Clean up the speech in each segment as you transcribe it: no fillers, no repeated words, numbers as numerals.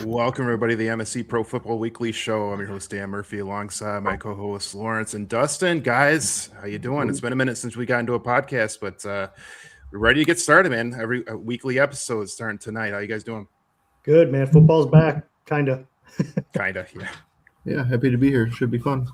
Welcome, everybody, to the MSE Pro Football Weekly Show. I'm your host, Dan Murphy, alongside my co-hosts, Lawrence and Dustin. Guys, how you doing? It's been a minute since we got into a podcast, but we're ready to get started, man. Every weekly episode is starting tonight. How you guys doing? Good, man. Football's back, kind of. Kind of, yeah. Yeah, happy to be here. Should be fun.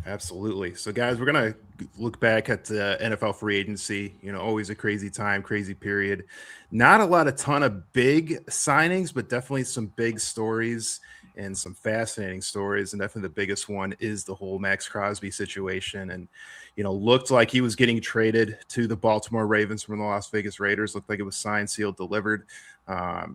Absolutely. So, guys, we're going to look back at the NFL free agency. You know, always a crazy time, crazy period. Not a ton of big signings, but definitely some big stories and some fascinating stories. And definitely the biggest one is the whole Max Crosby situation. And, you know, looked like he was getting traded to the Baltimore Ravens from the Las Vegas Raiders. Looked like it was signed, sealed, delivered.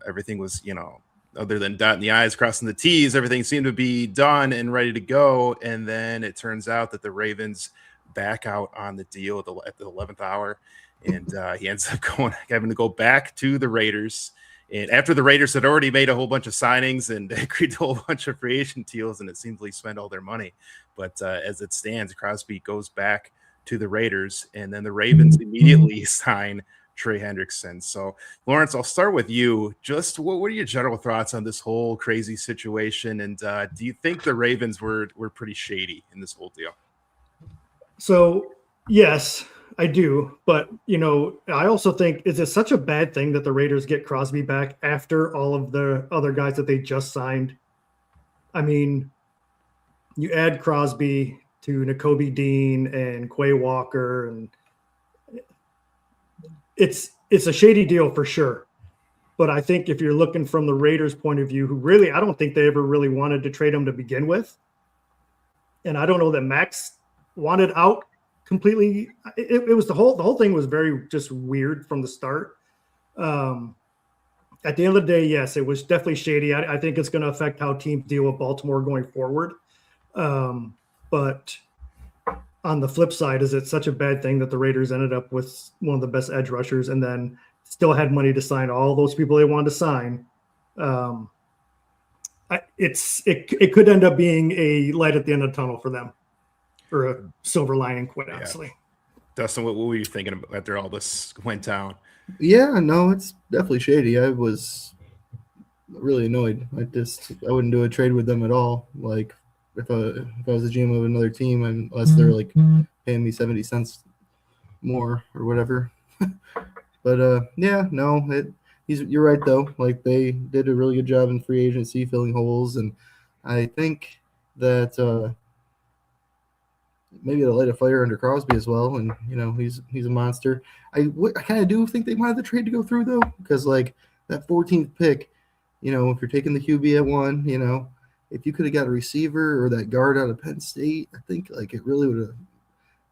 Everything was, you know, other than dotting the I's, crossing the T's, everything seemed to be done and ready to go. And then it turns out that the Ravens back out on the deal at the 11th hour. And he ends up having to go back to the Raiders. And after the Raiders had already made a whole bunch of signings and agreed to a whole bunch of free agent deals, and it seems like spent all their money. But as it stands, Crosby goes back to the Raiders, and then the Ravens immediately sign Trey Hendrickson. So, Lawrence, I'll start with you. Just what are your general thoughts on this whole crazy situation? And do you think the Ravens were pretty shady in this whole deal? So, yes, I do. But, you know, I also think, is it such a bad thing that the Raiders get Crosby back after all of the other guys that they just signed? I mean, you add Crosby to Nakobe Dean and Quay Walker, and it's a shady deal for sure. But I think if you're looking from the Raiders' point of view, who really, I don't think they ever really wanted to trade him to begin with. And I don't know that Max wanted out completely. It was the whole thing was very just weird from the start. At the end of the day, yes, it was definitely shady. I think it's going to affect how teams deal with Baltimore going forward. But on the flip side, is it such a bad thing that the Raiders ended up with one of the best edge rushers and then still had money to sign all those people they wanted to sign? It could end up being a light at the end of the tunnel for them, or a silver lining, quite honestly. Yeah. Dustin, what were you thinking about after all this went down? Yeah, no, it's definitely shady. I was really annoyed. I wouldn't do a trade with them at all. Like, if I was a GM of another team, unless they're like paying me 70 cents more or whatever. But yeah, no, you're right though. Like, they did a really good job in free agency filling holes, and I think that maybe it'll light a fire under Crosby as well. And you know, he's a monster. I kind of do think they wanted the trade to go through though, because like that 14th pick, you know, if you're taking the QB at 1, you know, if you could have got a receiver or that guard out of Penn State, I think like it really would have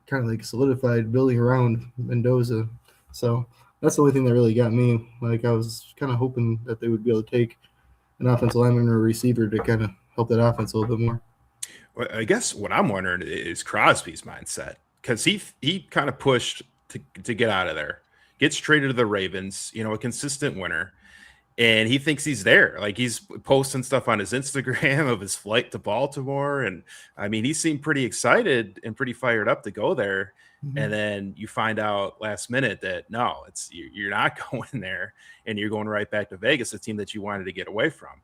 kind of like solidified building around Mendoza. So that's the only thing that really got me. Like, I was kind of hoping that they would be able to take an offensive lineman or a receiver to kind of help that offense a little bit more. Well, I guess what I'm wondering is Crosby's mindset, because he kind of pushed to get out of there, gets traded to the Ravens, you know, a consistent winner. And he thinks he's there. Like, he's posting stuff on his Instagram of his flight to Baltimore. And I mean, he seemed pretty excited and pretty fired up to go there. Mm-hmm. And then you find out last minute that no, you're not going there, and you're going right back to Vegas, a team that you wanted to get away from.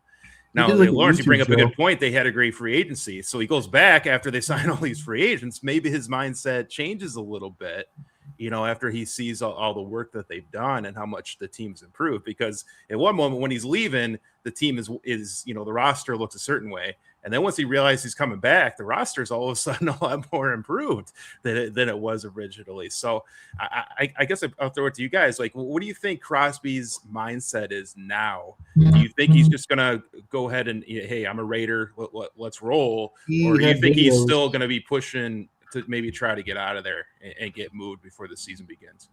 Now, Lawrence, you bring up a good point. They had a great free agency. So he goes back after they sign all these free agents. Maybe his mindset changes a little bit, you know, after he sees all the work that they've done and how much the team's improved. Because at one moment when he's leaving, the team is you know, the roster looks a certain way. And then once he realized he's coming back, the roster is all of a sudden a lot more improved than it was originally. So I guess I'll throw it to you guys. Like, what do you think Crosby's mindset is now? Do you think he's just going to go ahead and, hey, I'm a Raider, let's roll? Or do you think he's still going to be pushing to maybe try to get out of there and get moved before the season begins?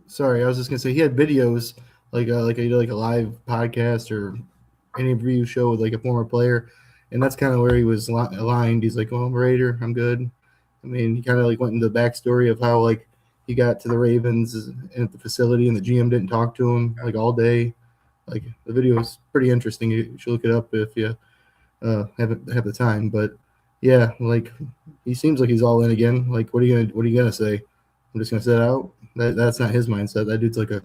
Sorry, I was just going to say he had videos like he did like a live podcast or interview show with like a former player. And that's kind of where he was aligned. He's like, "Oh, I'm a Raider. I'm good." I mean, he kind of like went into the backstory of how like he got to the Ravens at the facility, and the GM didn't talk to him like all day. Like, the video is pretty interesting. You should look it up if you have the time. But yeah, like, he seems like he's all in again. Like, what are you gonna say? I'm just gonna sit out. That's not his mindset. That dude's like a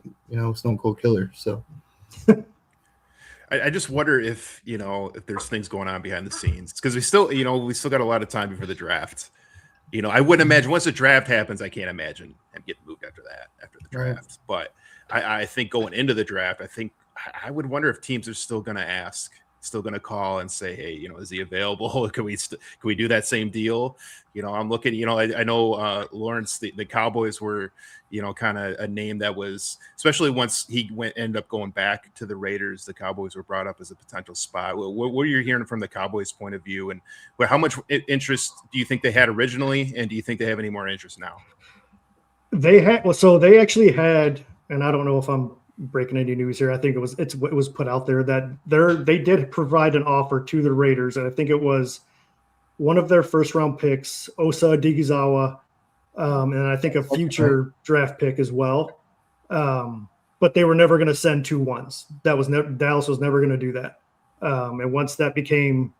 stone cold killer. So. I just wonder if if there's things going on behind the scenes, because we still got a lot of time before the draft. I wouldn't imagine once the draft happens, I can't imagine him getting moved after the draft. But I think going into the draft, I would wonder if teams are still going to ask, still going to call and say, hey, is he available? Can we do that same deal? I'm looking, I know Lawrence, the Cowboys were, kind of a name that was, especially once he ended up going back to the Raiders, the Cowboys were brought up as a potential spot. What are you hearing from the Cowboys' point of view, and how much interest do you think they had originally, and do you think they have any more interest now? They actually had, and I don't know if I'm breaking any news here. I think it was put out there that they did provide an offer to the Raiders, and I think it was one of their first round picks, Osa Digizawa, and I think a future draft pick as well. But they were never going to send 2 ones. Dallas was never going to do that. And once that became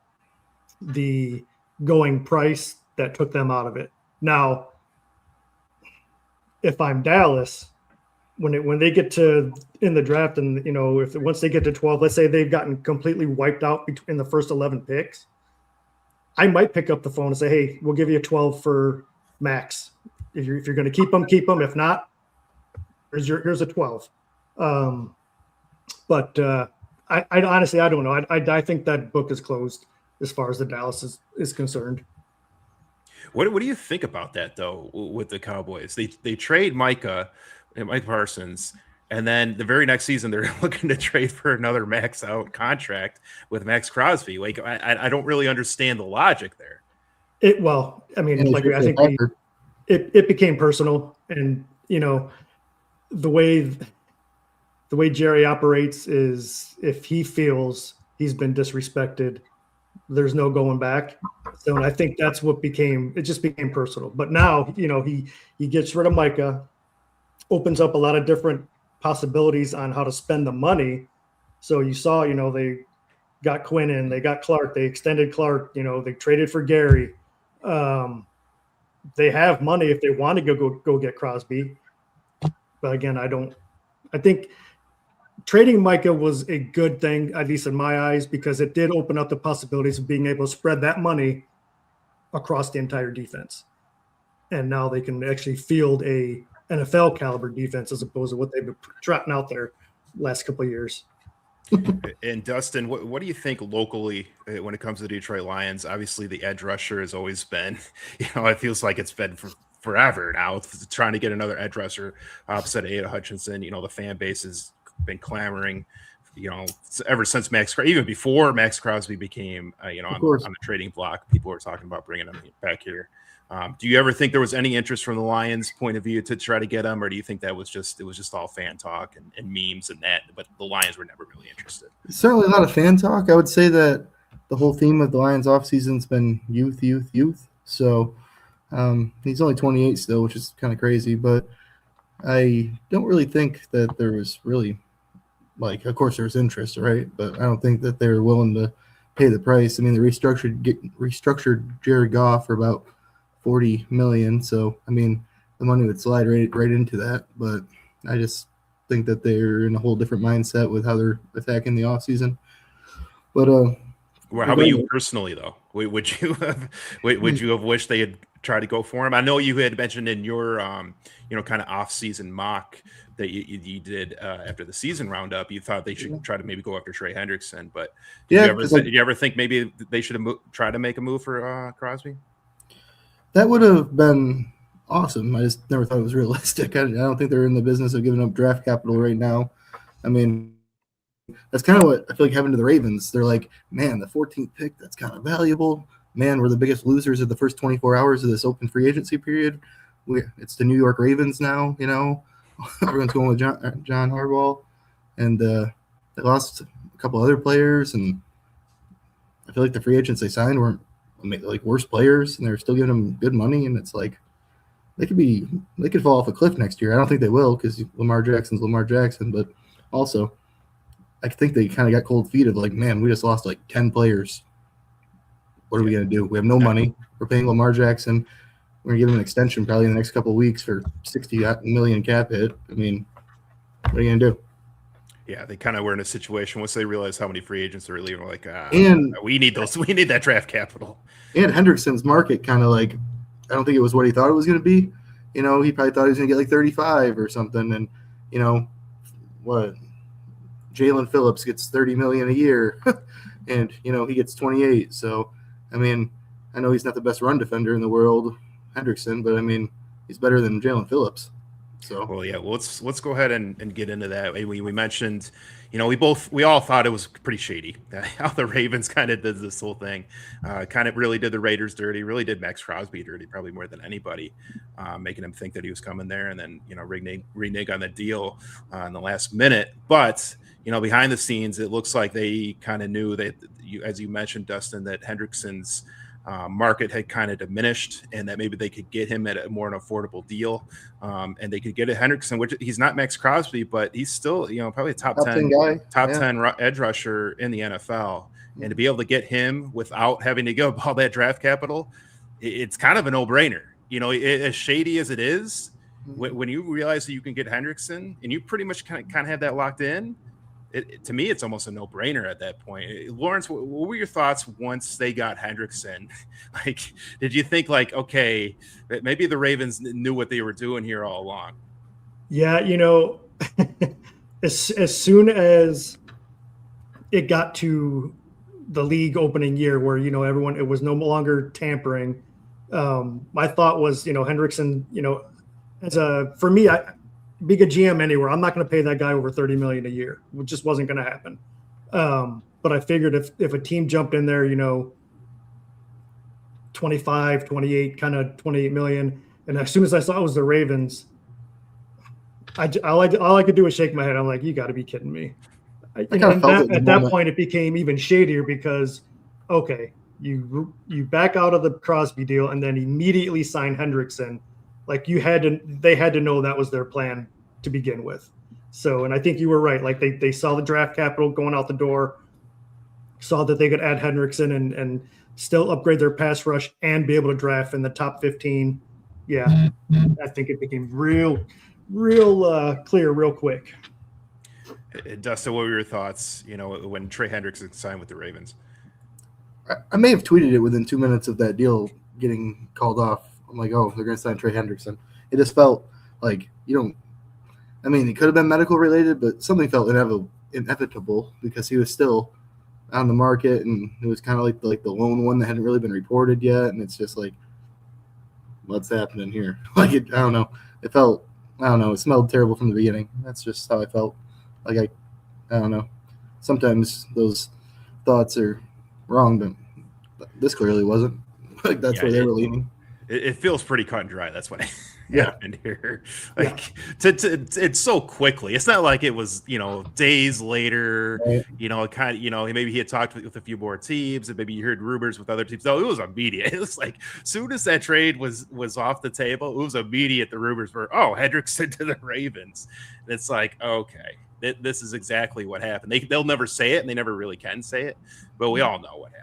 the going price, that took them out of it. Now, if I'm Dallas, when they get to in the draft, and once they get to 12, let's say they've gotten completely wiped out in the first 11 picks, I might pick up the phone and say, hey, we'll give you a 12 for Max. If you're going to keep them, keep them. If not, here's a 12. But I honestly, I don't know. I think that book is closed as far as the Dallas is concerned. What do you think about that, though, with the Cowboys? They trade Mike Parsons, and then the very next season they're looking to trade for another max out contract with Max Crosby. Like, I don't really understand the logic there. I think it became personal, and the way Jerry operates is if he feels he's been disrespected, there's no going back. So I think that's what just became personal. But now, he gets rid of Micah, opens up a lot of different possibilities on how to spend the money. So you saw, they got Quinn in, they got Clark, they extended Clark, they traded for Gary. They have money if they want to go get Crosby. But again, I think trading Micah was a good thing, at least in my eyes, because it did open up the possibilities of being able to spread that money across the entire defense. And now they can actually field a NFL caliber defense as opposed to what they've been trotting out there last couple of years. And Dustin, what do you think locally when it comes to the Detroit Lions? Obviously, the edge rusher has always been, it feels like it's been forever now, trying to get another edge rusher opposite Ada Hutchinson. The fan base has been clamoring, ever since even before Max Crosby became, on the trading block, people were talking about bringing him back here. Do you ever think there was any interest from the Lions' point of view to try to get him, or do you think that was just all fan talk and memes and that, but the Lions were never really interested? Certainly a lot of fan talk. I would say that the whole theme of the Lions offseason's been youth. So he's only 28 still, which is kind of crazy, but I don't really think that there was really, of course there was interest, right? But I don't think that they were willing to pay the price. I mean, they restructured Jared Goff for about $40 million. So, I mean, the money would slide right into that. But I just think that they're in a whole different mindset with how they're attacking the offseason. But well, how about you personally, though? Would you have wished they had tried to go for him? I know you had mentioned in your kind of off-season mock that you did after the season roundup, you thought they should try to maybe go after Trey Hendrickson. But did you ever think maybe they should have tried to make a move for Crosby? That would have been awesome. I just never thought it was realistic. I don't think they're in the business of giving up draft capital right now. I mean, that's kind of what I feel like happened to the Ravens. They're like, man, the 14th pick, that's kind of valuable. Man, we're the biggest losers of the first 24 hours of this open free agency period. It's the New York Ravens now, Everyone's going with John Harbaugh. And they lost a couple other players, and I feel like the free agents they signed weren't worse players, and they're still giving them good money, and it's like they could fall off a cliff next year. I don't think they will, because Lamar Jackson's Lamar Jackson, but also I think they kind of got cold feet of man, we just lost 10 players. What are we going to do? We have no money. We're paying Lamar Jackson. We're going to give him an extension probably in the next couple of weeks for $60 million cap hit. I mean, what are you going to do? Yeah, they kind of were in a situation once they realized how many free agents are leaving. Like, And we need those. We need that draft capital. and Hendrickson's market kind of like, I don't think it was what he thought it was going to be. You know, he probably thought he was going to get like 35 or something, and you know what? Jalen Phillips gets $30 million a year, and you know he gets 28. So, I mean, I know he's not the best run defender in the world, Hendrickson, but I mean, he's better than Jalen Phillips. So, well, yeah, well, let's go ahead and get into that. We mentioned, you know, we all thought it was pretty shady how the Ravens kind of did this whole thing, kind of really did the Raiders dirty, really did Max Crosby dirty, probably more than anybody, making him think that he was coming there, and then you know renege on the deal in the last minute. But you know, behind the scenes, it looks like they kind of knew that, as you mentioned, Dustin, that Hendrickson's market had kind of diminished, and that maybe they could get him at a more an affordable deal, and they could get a Hendrickson, which he's not Max Crosby, but he's still, you know, probably a top 10 guy, top 10 edge rusher in the NFL. And to be able to get him without having to give up all that draft capital, it's kind of a no-brainer. You know, as shady as it is, when you realize that you can get Hendrickson and you pretty much kind of have that locked in, to me, it's almost a no-brainer at that point. Lawrence, what were your thoughts once they got Hendrickson? Like, did you think like, okay, maybe the Ravens knew what they were doing here all along? Yeah, you know, as soon as it got to the league opening year where, you know, it was no longer tampering, my thought was, you know, Hendrickson, you know, for me, being a GM anywhere, I'm not going to pay that guy over $30 million a year. It just wasn't going to happen. But I figured if a team jumped in there, you know, 25, 28, kind of 28 million. And as soon as I saw it was the Ravens, all I could do was shake my head. I'm like, you got to be kidding me. At that point, it became even shadier because, okay, you back out of the Crosby deal and then immediately sign Hendrickson. Like they had to know that was their plan to begin with. So, and I think you were right. Like they saw the draft capital going out the door, saw that they could add Hendrickson and still upgrade their pass rush and be able to draft in the top 15. Yeah, I think it became real clear real quick. Dustin, what were your thoughts, you know, when Trey Hendrickson signed with the Ravens? I may have tweeted it within 2 minutes of that deal getting called off. I'm like, oh, they're going to sign Trey Hendrickson. It just felt like it could have been medical related, but something felt inevitable because he was still on the market, and it was kind of like the lone one that hadn't really been reported yet. And it's just like, what's happening here? Like, I don't know. It smelled terrible from the beginning. That's just how I felt. Like, I don't know. Sometimes those thoughts are wrong, but this clearly wasn't. Like, that's where they were leaning. It feels pretty cut and dry. That's what happened here. Like, it's so quickly. It's not like it was, you know, days later. Right. You know, kind of, you know, maybe he had talked with a few more teams, and maybe you heard rumors with other teams. No, it was immediate. It was like, as soon as that trade was off the table, it was immediate. The rumors were, oh, Hendrickson to the Ravens. And it's like, okay, this is exactly what happened. They'll never say it, and they never really can say it, but we all know what happened.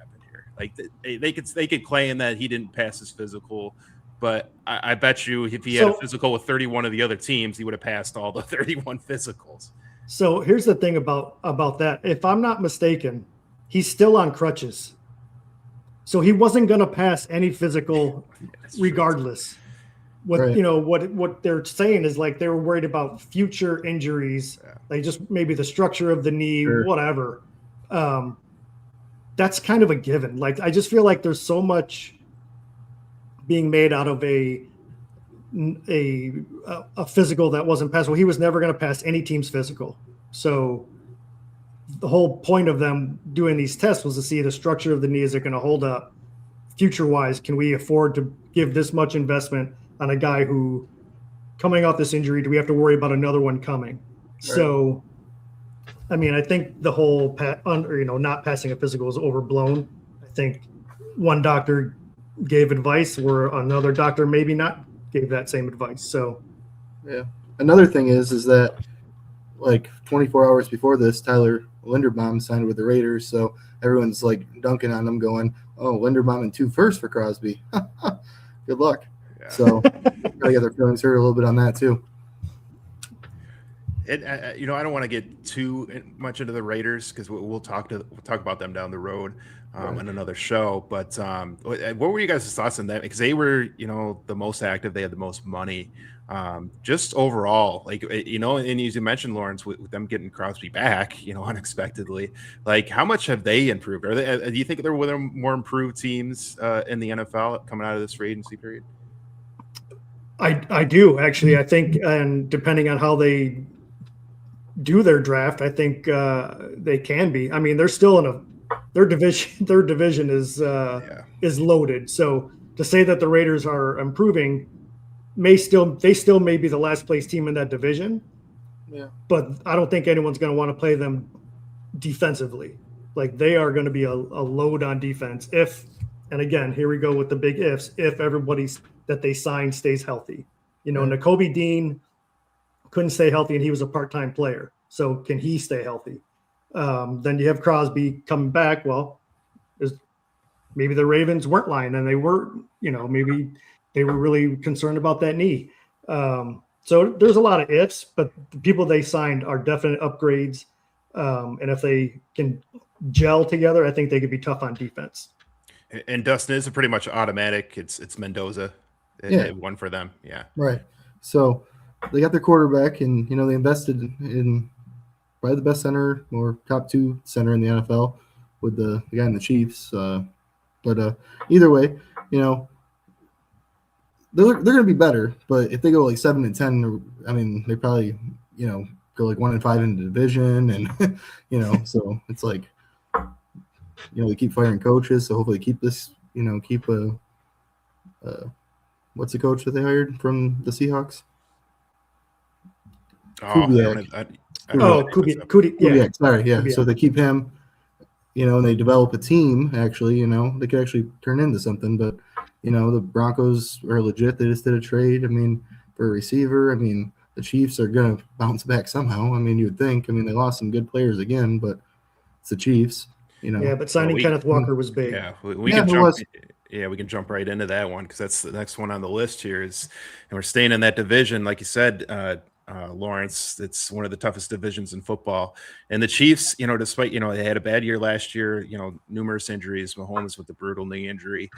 Like they could claim that he didn't pass his physical, but I bet you if he had a physical with 31 of the other teams, he would have passed all the 31 physicals. So here's the thing about that. If I'm not mistaken, he's still on crutches. So he wasn't going to pass any physical regardless. You know, what they're saying is like they were worried about future injuries, like just maybe the structure of the knee, whatever. That's kind of a given. Like, I just feel like there's so much being made out of a physical that wasn't passed. Well, he was never going to pass any team's physical. So the whole point of them doing these tests was to see the structure of the knee. Is it going to hold up future-wise? Can we afford to give this much investment on a guy who, coming off this injury, do we have to worry about another one coming? Right. So, I mean, I think the whole not passing a physical is overblown. I think one doctor gave advice where another doctor maybe not gave that same advice. So, yeah. Another thing is that like 24 hours before this, Tyler Linderbaum signed with the Raiders. So everyone's like dunking on them, going, "Oh, Linderbaum and 2 firsts for Crosby. Good luck." Yeah. So I got their feelings hurt a little bit on that too. I don't want to get too much into the Raiders because we'll talk about them down the road on another show. But what were you guys' thoughts on that? Because they were, the most active, they had the most money. Just overall, like and as you mentioned, Lawrence, with them getting Crosby back, unexpectedly, like how much have they improved? Are they? Do you think there were more improved teams in the NFL coming out of this free agency period? I do actually. I think, and depending on how they do their draft, I think they can be. I mean, they're still in their division. Their division is loaded. So to say that the Raiders are improving, they still may be the last place team in that division. Yeah. But I don't think anyone's going to want to play them defensively. Like they are going to be a load on defense and again, here we go with the big ifs. If everybody that they signed stays healthy, Nakobe Dean couldn't stay healthy and he was a part-time player. So can he stay healthy? Then you have Crosby coming back. Well, maybe the Ravens weren't lying and they were, maybe they were really concerned about that knee. So there's a lot of ifs, but the people they signed are definite upgrades. And if they can gel together, I think they could be tough on defense. And Dustin is a pretty much automatic. It's Mendoza. It won for them. Yeah. Right. So they got their quarterback, and they invested in probably the best center or top 2 center in the NFL with the guy in the Chiefs. But either way, they're going to be better. But if they go like 7-10, I mean, they probably go like 1-5 in the division, and so it's like they keep firing coaches. So hopefully keep this, keep what's the coach that they hired from the Seahawks? Kubiak. Sorry, yeah. So they keep him, and they develop a team. Actually, they could actually turn into something. But the Broncos are legit. They just did a trade. I mean, for a receiver. I mean, the Chiefs are gonna bounce back somehow. I mean, you would think. I mean, they lost some good players again, but it's the Chiefs. Yeah, but signing Kenneth Walker was big. Yeah, we can jump. Yeah, we can jump right into that one because that's the next one on the list here. And we're staying in that division, like you said, Lawrence. It's one of the toughest divisions in football. And the Chiefs, despite they had a bad year last year, numerous injuries, Mahomes with the brutal knee injury,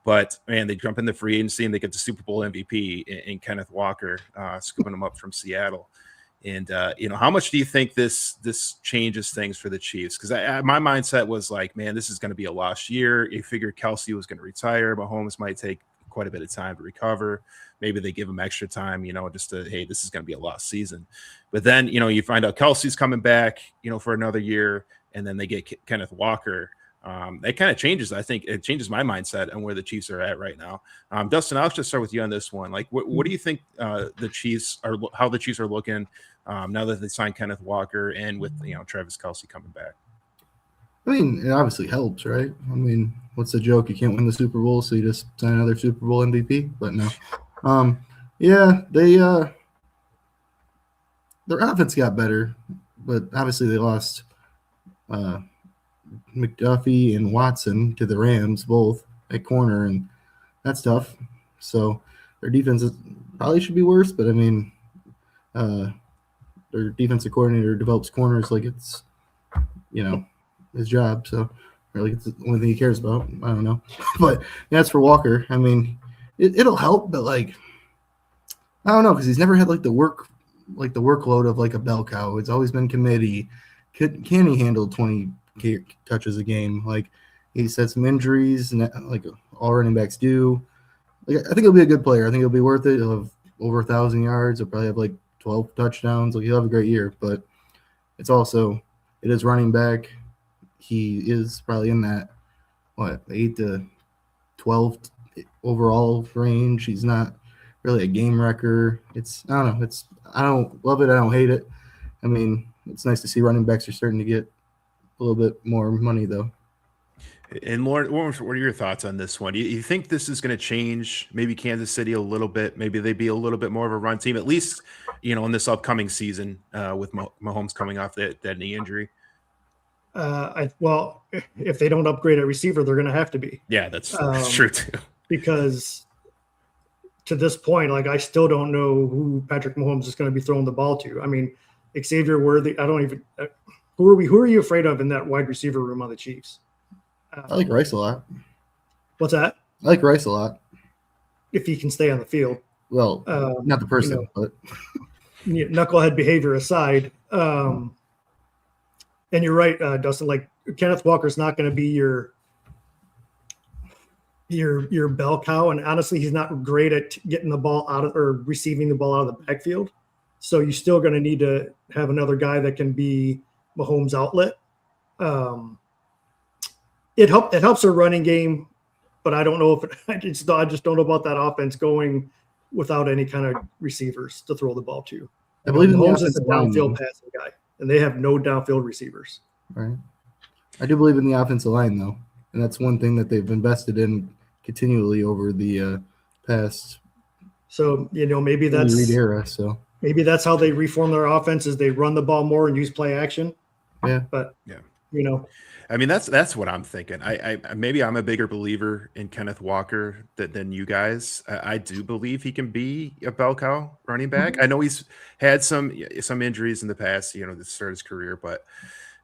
but man, they jump in the free agency and they get the Super Bowl MVP in Kenneth Walker, scooping them up from Seattle. And how much do you think this changes things for the Chiefs? Because my mindset was like, man, this is going to be a lost year. You figured Kelsey was going to retire. Mahomes might take quite a bit of time to recover. Maybe they give him extra time, just to, hey, this is going to be a lost season. But then, you find out Kelsey's coming back, for another year, and then they get Kenneth Walker. That kind of changes. I think it changes my mindset on where the Chiefs are at right now. Dustin, I'll just start with you on this one. Like, what do you think how the Chiefs are looking now that they signed Kenneth Walker and with Travis Kelce coming back? I mean, it obviously helps, right? I mean, what's the joke? You can't win the Super Bowl, so you just sign another Super Bowl MVP. But no, their offense got better, but obviously they lost McDuffie and Watson to the Rams, both at corner, and that's tough. So their defense probably should be worse, but I mean, their defensive coordinator develops corners like it's, his job. So, or like it's the only thing he cares about. I don't know, but that's for Walker. I mean, it'll help, but like, I don't know, because he's never had the workload of like a bell cow. It's always been committee. Can he handle 20 touches a game? Like, he's had some injuries, and like all running backs do. Like, I think he'll be a good player. I think he'll be worth it. He'll have over 1,000 yards. He'll probably have like 12 touchdowns. Like, he'll have a great year. But it is running back. He is probably in that 8 to 12 overall range. He's not really a game wrecker. I don't know. I don't love it. I don't hate it. I mean, it's nice to see running backs are starting to get a little bit more money, though. And Lauren, what are your thoughts on this one? Do you think this is going to change maybe Kansas City a little bit? Maybe they be a little bit more of a run team, at least, in this upcoming season with Mahomes coming off that knee injury? Well, if they don't upgrade at receiver, they're going to have to be. Yeah, that's true too. Because to this point, like, I still don't know who Patrick Mahomes is going to be throwing the ball to. I mean, Xavier Worthy. I don't even. Who are you afraid of in that wide receiver room on the Chiefs? I like Rice a lot. What's that? I like Rice a lot. If he can stay on the field. Well, not the person, but knucklehead behavior aside. And you're right, Dustin. Like Kenneth Walker's not going to be your bell cow, and honestly, he's not great at getting the ball out of or receiving the ball out of the backfield. So you're still going to need to have another guy that can be Mahomes' outlet. It helps their running game, but I don't know if I just don't know about that offense going without any kind of receivers to throw the ball to. I believe in the Mahomes is a offensive line, downfield passing guy, and they have no downfield receivers. right? I do believe in the offensive line, though, and that's one thing that they've invested in continually over the past. So maybe Reed era. So maybe that's how they reform their offense is they run the ball more and use play action. Yeah, but yeah, I mean that's what I'm thinking. I maybe I'm a bigger believer in Kenneth Walker than you guys. I do believe he can be a bell cow running back. I know he's had some injuries in the past, to start his career, but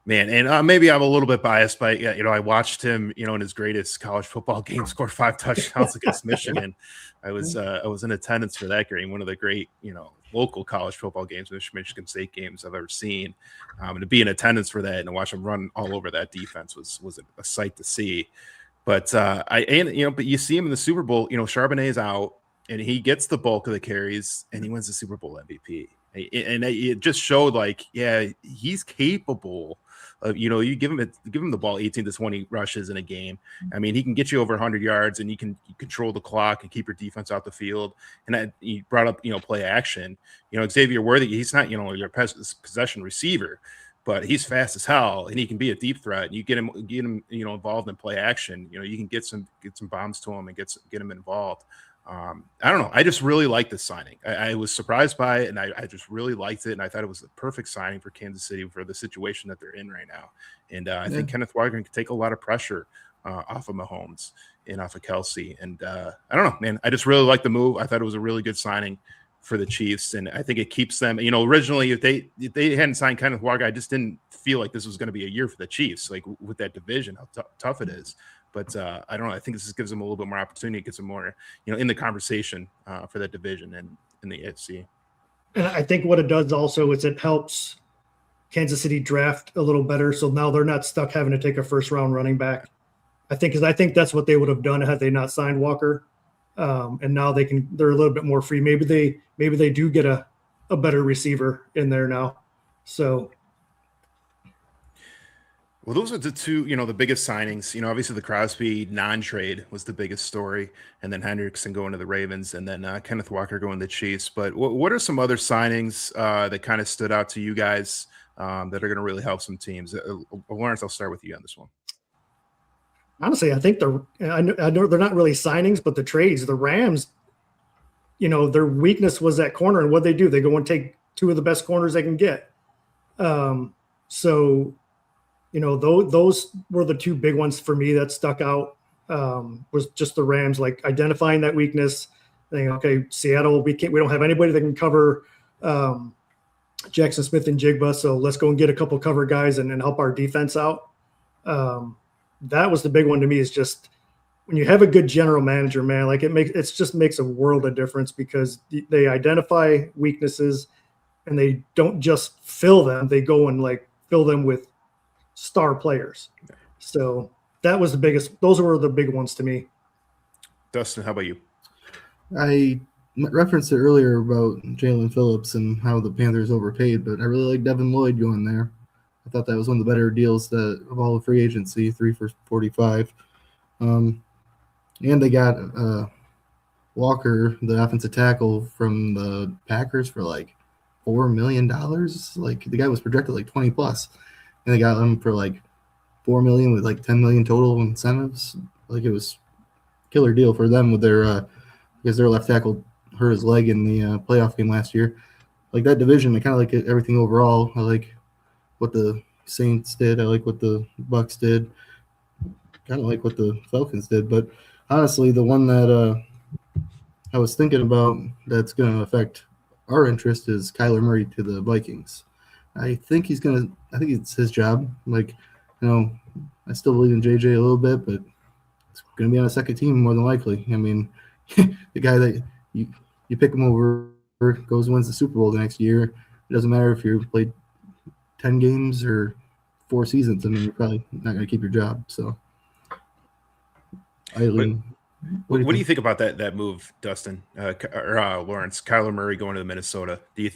man, and maybe I'm a little bit biased by I watched him, in his greatest college football game, score 5 touchdowns against Michigan. I was in attendance for that game, one of the great local college football games, Michigan State games I've ever seen. And to be in attendance for that and to watch him run all over that defense was a sight to see. But but you see him in the Super Bowl. Charbonnet's out and he gets the bulk of the carries and he wins the Super Bowl MVP. And it just showed he's capable of, you give him the ball 18 to 20 rushes in a game. I mean, he can get you over 100 yards and you control the clock and keep your defense out the field. And you brought up, play action. Xavier Worthy, he's not, your possession receiver, but he's fast as hell and he can be a deep threat. And you get him, involved in play action. You can get some bombs to him and get him involved. I don't know. I just really like this signing. I was surprised by it, and I just really liked it, and I thought it was the perfect signing for Kansas City for the situation that they're in right now. And I think Kenneth Walker can take a lot of pressure off of Mahomes and off of Kelsey. And I don't know, man. I just really like the move. I thought it was a really good signing for the Chiefs, and I think it keeps them. Originally, if they hadn't signed Kenneth Walker, I just didn't feel like this was going to be a year for the Chiefs, like with that division, how tough it is. But I don't know. I think this gives them a little bit more opportunity, gets them more, in the conversation for that division and in the AFC. And I think what it does also is it helps Kansas City draft a little better. So now they're not stuck having to take a first round running back. I think that's what they would have done had they not signed Walker. And now they're a little bit more free. Maybe they do get a better receiver in there now. So. Well, those are the two, the biggest signings. Obviously the Crosby non-trade was the biggest story, and then Hendrickson going to the Ravens, and then Kenneth Walker going to the Chiefs. But what are some other signings that kind of stood out to you guys that are going to really help some teams? Lawrence, I'll start with you on this one. Honestly, I think I know they're not really signings, but the trades, the Rams, their weakness was that corner, and what they do, they go and take 2 of the best corners they can get. So. Those were the 2 big ones for me that stuck out. Was just the Rams, like identifying that weakness, saying, okay, Seattle, we don't have anybody that can cover Jackson Smith and Jigba, so let's go and get a couple cover guys and help our defense out. That was the big one to me, is just when you have a good general manager, man, like it just makes a world of difference, because they identify weaknesses and they don't just fill them, they go and fill them with star players. So that was those were the big ones to me. Dustin, how about you? I referenced it earlier about Jalen Phillips and how the Panthers overpaid, but I really like Devin Lloyd going there. I thought that was one of the better deals of all the free agency, 3 for $45. And they got Walker, the offensive tackle from the Packers, for $4 million. The guy was projected 20 plus. And they got him for $4 million with $10 million total incentives. It was a killer deal for them with their because their left tackle hurt his leg in the playoff game last year. That division, I kind of like everything overall. I like what the Saints did. I like what the Bucks did. Kind of like what the Falcons did. But honestly, the one that I was thinking about that's going to affect our interest is Kyler Murray to the Vikings. I think I think it's his job. Like, I still believe in JJ a little bit, but it's gonna be on a second team more than likely. I mean, the guy that you pick him over goes and wins the Super Bowl the next year. It doesn't matter if you played 10 games or 4 seasons. I mean, you're probably not going to keep your job. So, Eileen, what do you think about that move, Dustin or Lawrence? Kyler Murray going to Minnesota. Do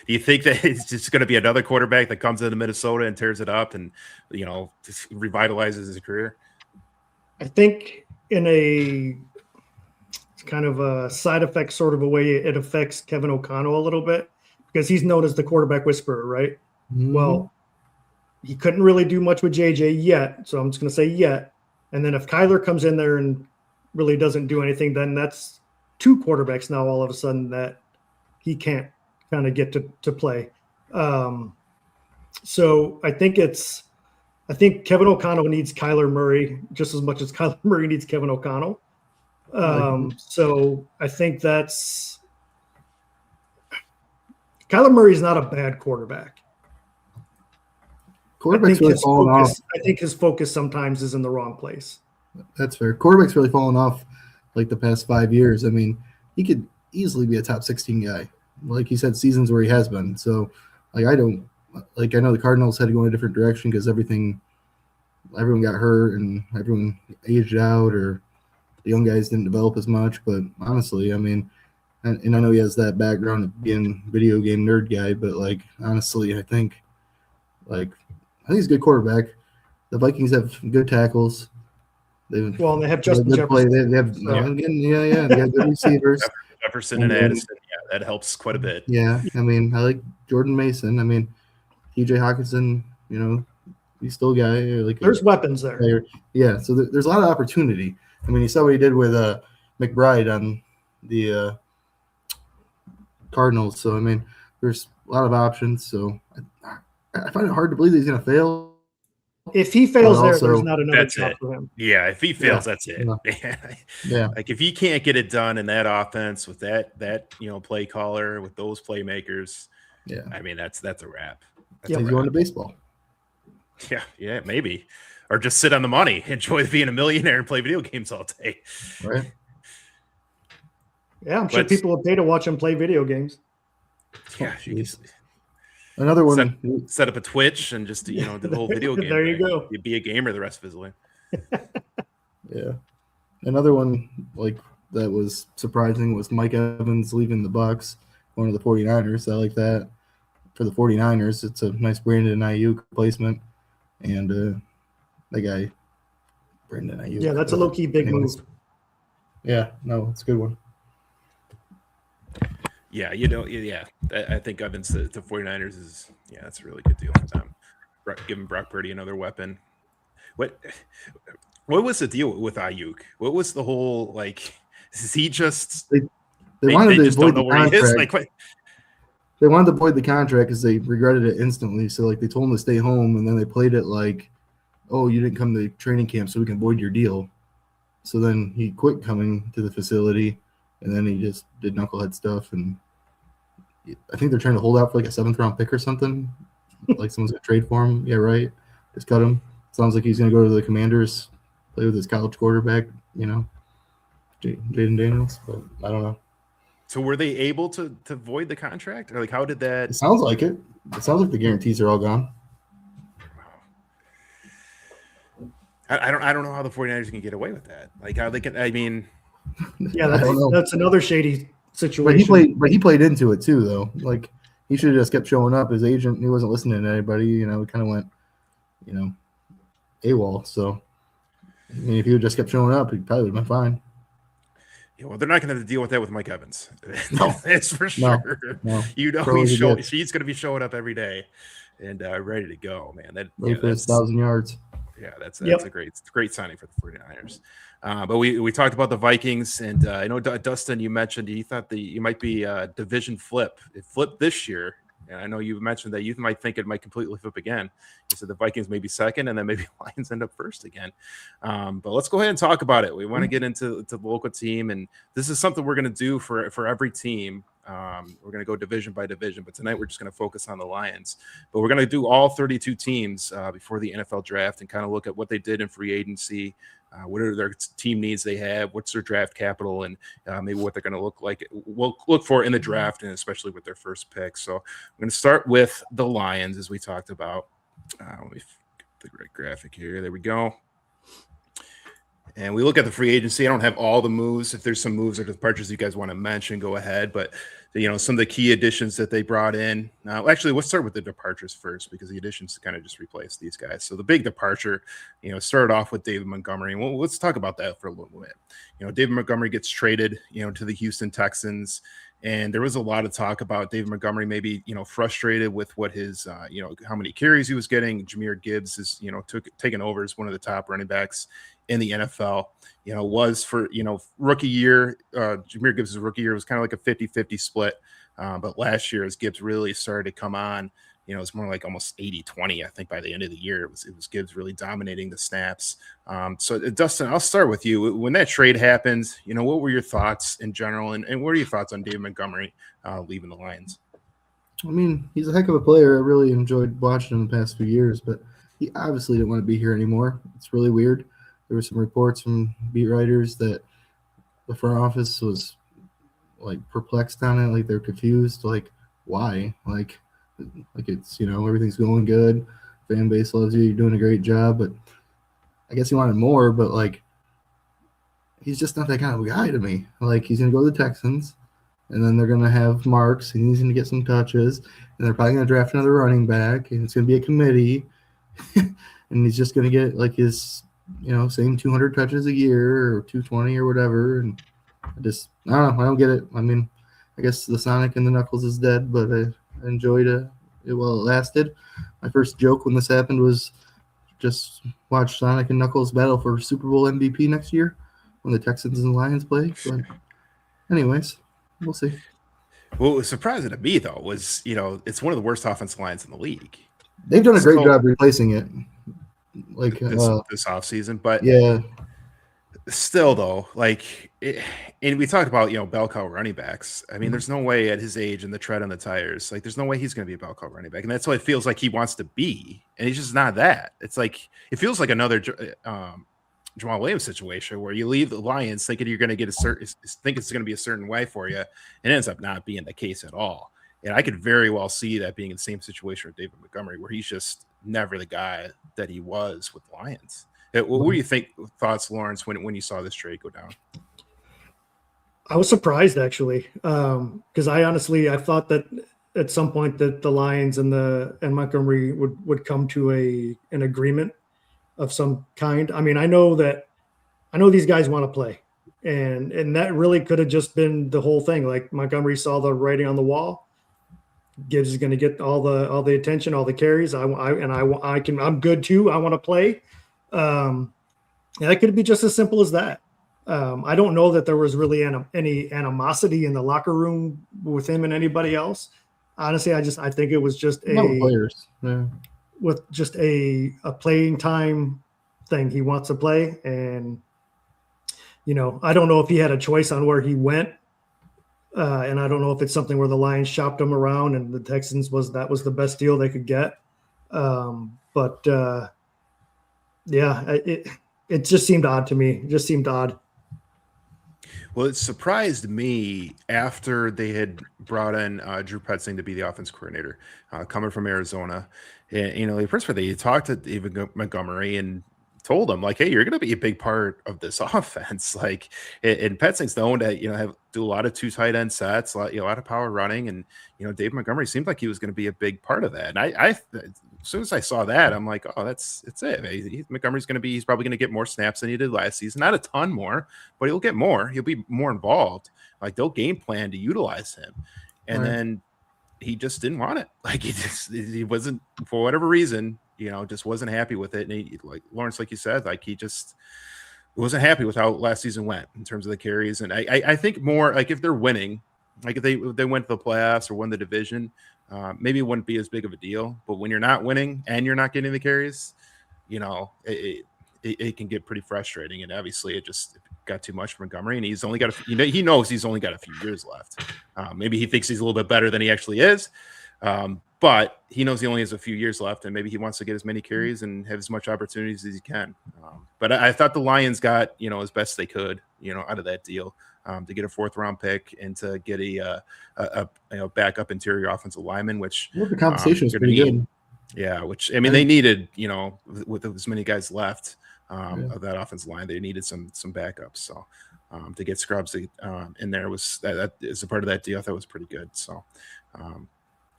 you think that it's just going to be another quarterback that comes into Minnesota and tears it up and just revitalizes his career? I think in a kind of a side effect sort of a way, it affects Kevin O'Connell a little bit because he's known as the quarterback whisperer, right? Mm-hmm. Well, he couldn't really do much with JJ yet, so I'm just going to say yet. And then if Kyler comes in there and really doesn't do anything, then that's 2 quarterbacks now all of a sudden that he can't kind of get to play. So I think Kevin O'Connell needs Kyler Murray just as much as Kyler Murray needs Kevin O'Connell. So I think Kyler Murray is not a bad quarterback. I think his focus sometimes is in the wrong place. That's fair. Quarterback's really fallen off like the past 5 years. I mean, he could easily be a top 16 guy. Like he said, seasons where he has been. So, like, I know the Cardinals had to go in a different direction because everyone got hurt and everyone aged out or the young guys didn't develop as much. But honestly, I mean, and I know he has that background of being a video game nerd guy, but like, honestly, I think he's a good quarterback. The Vikings have good tackles. They have Justin Jefferson. They have They got good receivers. Jefferson and Addison. Yeah, that helps quite a bit. Yeah, I mean, I like Jordan Mason. I mean, TJ Hawkinson. He's still a guy. There's weapons there. Player. Yeah, so there's a lot of opportunity. I mean, you saw what he did with McBride on the Cardinals. So I mean, there's a lot of options. So I find it hard to believe that he's going to fail. If he fails there's not another job for him. Yeah, if he fails, that's it. Yeah. Like if he can't get it done in that offense with that play caller with those playmakers, I mean that's a wrap. He's going to baseball. Yeah, maybe, or just sit on the money, enjoy being a millionaire, and play video games all day. Right. Yeah, I'm sure people will pay to watch him play video games. Yeah, another one. Set up a Twitch and just do the whole video game. There you go. You'd be a gamer the rest of his life. Yeah. Another one like that was surprising was Mike Evans leaving the Bucs, going to the 49ers. I like that. For the 49ers, it's a nice Brandon Ayuk replacement. And that guy, Brandon Ayuk. Yeah, that's a low-key big move. Yeah, no, it's a good one. Yeah, I think Evans to 49ers is that's a really good deal for them. Giving Brock Purdy another weapon. What was the deal with Ayuk? What was the whole is he just they wanted to avoid the contract. They wanted to avoid the contract because they regretted it instantly. So they told him to stay home, and then they played it like, "Oh, you didn't come to training camp, so we can void your deal." So then he quit coming to the facility. And then he just did knucklehead stuff, and I think they're trying to hold out for a 7th-round pick or something. Someone's going to trade for him. Yeah, right. Just cut him. Sounds like he's going to go to the Commanders, play with his college quarterback, Jaden Daniels. But I don't know. So were they able to void the contract, or how did that? It sounds like it. It sounds like the guarantees are all gone. I don't know how the 49ers can get away with that. How they can. I mean. Yeah, that's another shady situation. But he played into it too, though. He should have just kept showing up. His agent, he wasn't listening to anybody. He kind of went, AWOL. So, I mean, if he would just kept showing up, he probably would have been fine. Yeah, well, they're not going to deal with that with Mike Evans. No, that's for sure. No. He's going to be showing up every day and ready to go, man. Ready for his 1,000 yards. Yeah, that's a great signing for the 49ers. But we talked about the Vikings, and I know, Dustin, you mentioned you thought you might be a division flip. It flipped this year, and I know you mentioned that you might think it might completely flip again. You said the Vikings may be second, and then maybe Lions end up first again. But let's go ahead and talk about it. We want to get into the local team, and this is something we're going to do for every team We're going to go division by division, but tonight we're just going to focus on the Lions. But we're going to do all 32 teams before the NFL draft and kind of look at what they did in free agency, what are their team needs they have, what's their draft capital, and maybe what they're going to look for in the draft, and especially with their first pick. So I'm going to start with the Lions, as we talked about. Let me get the right graphic here. There we go. And we look at the free agency. I don't have all the moves. If there's some moves or departures you guys want to mention, go ahead. But, some of the key additions that they brought in. Actually, let's start with the departures first, because the additions kind of just replaced these guys. So the big departure, started off with David Montgomery. Well, let's talk about that for a little bit. David Montgomery gets traded, to the Houston Texans. And there was a lot of talk about David Montgomery maybe, frustrated with what his, how many carries he was getting. Jahmyr Gibbs is, taken over as one of the top running backs in the NFL. Was for, rookie year, Jahmyr Gibbs' rookie year was kind of like a 50-50 split. But last year, as Gibbs really started to come on, it's more like almost 80-20. I think by the end of the year, it was Gibbs really dominating the snaps. So Dustin, I'll start with you. When that trade happened, what were your thoughts in general, and what are your thoughts on David Montgomery leaving the Lions? I mean, he's a heck of a player. I really enjoyed watching him the past few years, but he obviously didn't want to be here anymore. It's really weird. There were some reports from beat writers that the front office was like perplexed on it, like they're confused, like why? Like it's everything's going good, fan base loves you, you're doing a great job, but I guess he wanted more. But like he's just not that kind of a guy to me. Like he's gonna go to the Texans, and then they're gonna have Marks, and he's gonna get some touches, and they're probably gonna draft another running back, and it's gonna be a committee, and he's just gonna get like his same 200 touches a year or 220 or whatever. And I don't know. I don't get it. I mean, I guess the Sonic and the Knuckles is dead, but I enjoyed it while it lasted. My first joke when this happened was just watch Sonic and Knuckles battle for Super Bowl MVP next year when the Texans and Lions play. But anyways, we'll see. What was surprising to me, though, was, it's one of the worst offensive lines in the league. They've done a great job replacing it. Like this offseason, but yeah, still though, and we talked about bell cow running backs. I mean, there's no way at his age and the tread on the tires, like there's no way he's going to be a bell cow running back, and that's what it feels like he wants to be, and he's just not that. It's like it feels like another Jamal Williams situation where you leave the Lions thinking you're going to get it's going to be a certain way for you, and it ends up not being the case at all. And I could very well see that being in the same situation with David Montgomery, where he's just never the guy that he was with Lions. What do you think? Thoughts, Lawrence, when you saw this trade go down? I was surprised actually, because I thought that at some point that the Lions and Montgomery would come to an agreement of some kind. I mean, I know these guys want to play, and that really could have just been the whole thing. Like Montgomery saw the writing on the wall. Gibbs is going to get all the attention, all the carries. I'm good too. I want to play. And that could be just as simple as that. I don't know that there was really any animosity in the locker room with him and anybody else. Honestly, I think it was just players. Yeah. With just a playing time thing. He wants to play, and I don't know if he had a choice on where he went. And I don't know if it's something where the Lions shopped him around and the Texans was the best deal they could get. It just seemed odd to me. It just seemed odd. Well, it surprised me after they had brought in Drew Petzing to be the offense coordinator, coming from Arizona. And, first of all, they talked to David Montgomery and told him, like, hey, you're going to be a big part of this offense. Like, and Petzing's known to do a lot of 2 tight end sets, a lot of power running, and Dave Montgomery seemed like he was going to be a big part of that. And I as soon as I saw that, I'm like, oh, it's it. Montgomery's going to be, he's probably going to get more snaps than he did last season, not a ton more, but he'll get more. He'll be more involved. Like they'll game plan to utilize him, and then he just didn't want it. Like he wasn't, for whatever reason, just wasn't happy with it. And he, like Lawrence, like you said, like he just wasn't happy with how last season went in terms of the carries. And I think more like if they're winning, like if they went to the playoffs or won the division, maybe it wouldn't be as big of a deal. But when you're not winning and you're not getting the carries, it can get pretty frustrating. And obviously, it just got too much for Montgomery, and he's only got he knows he's only got a few years left. Maybe he thinks he's a little bit better than he actually is, but he knows he only has a few years left, and maybe he wants to get as many carries and have as much opportunities as he can. But I thought the Lions got as best they could out of that deal. To get a 4th-round pick and to get a backup interior offensive lineman, which the compensation was pretty good. Yeah, which they needed, with as many guys left of that offensive line, they needed some backups. So to get Scrubs in there was that is a part of that deal. I thought was pretty good. So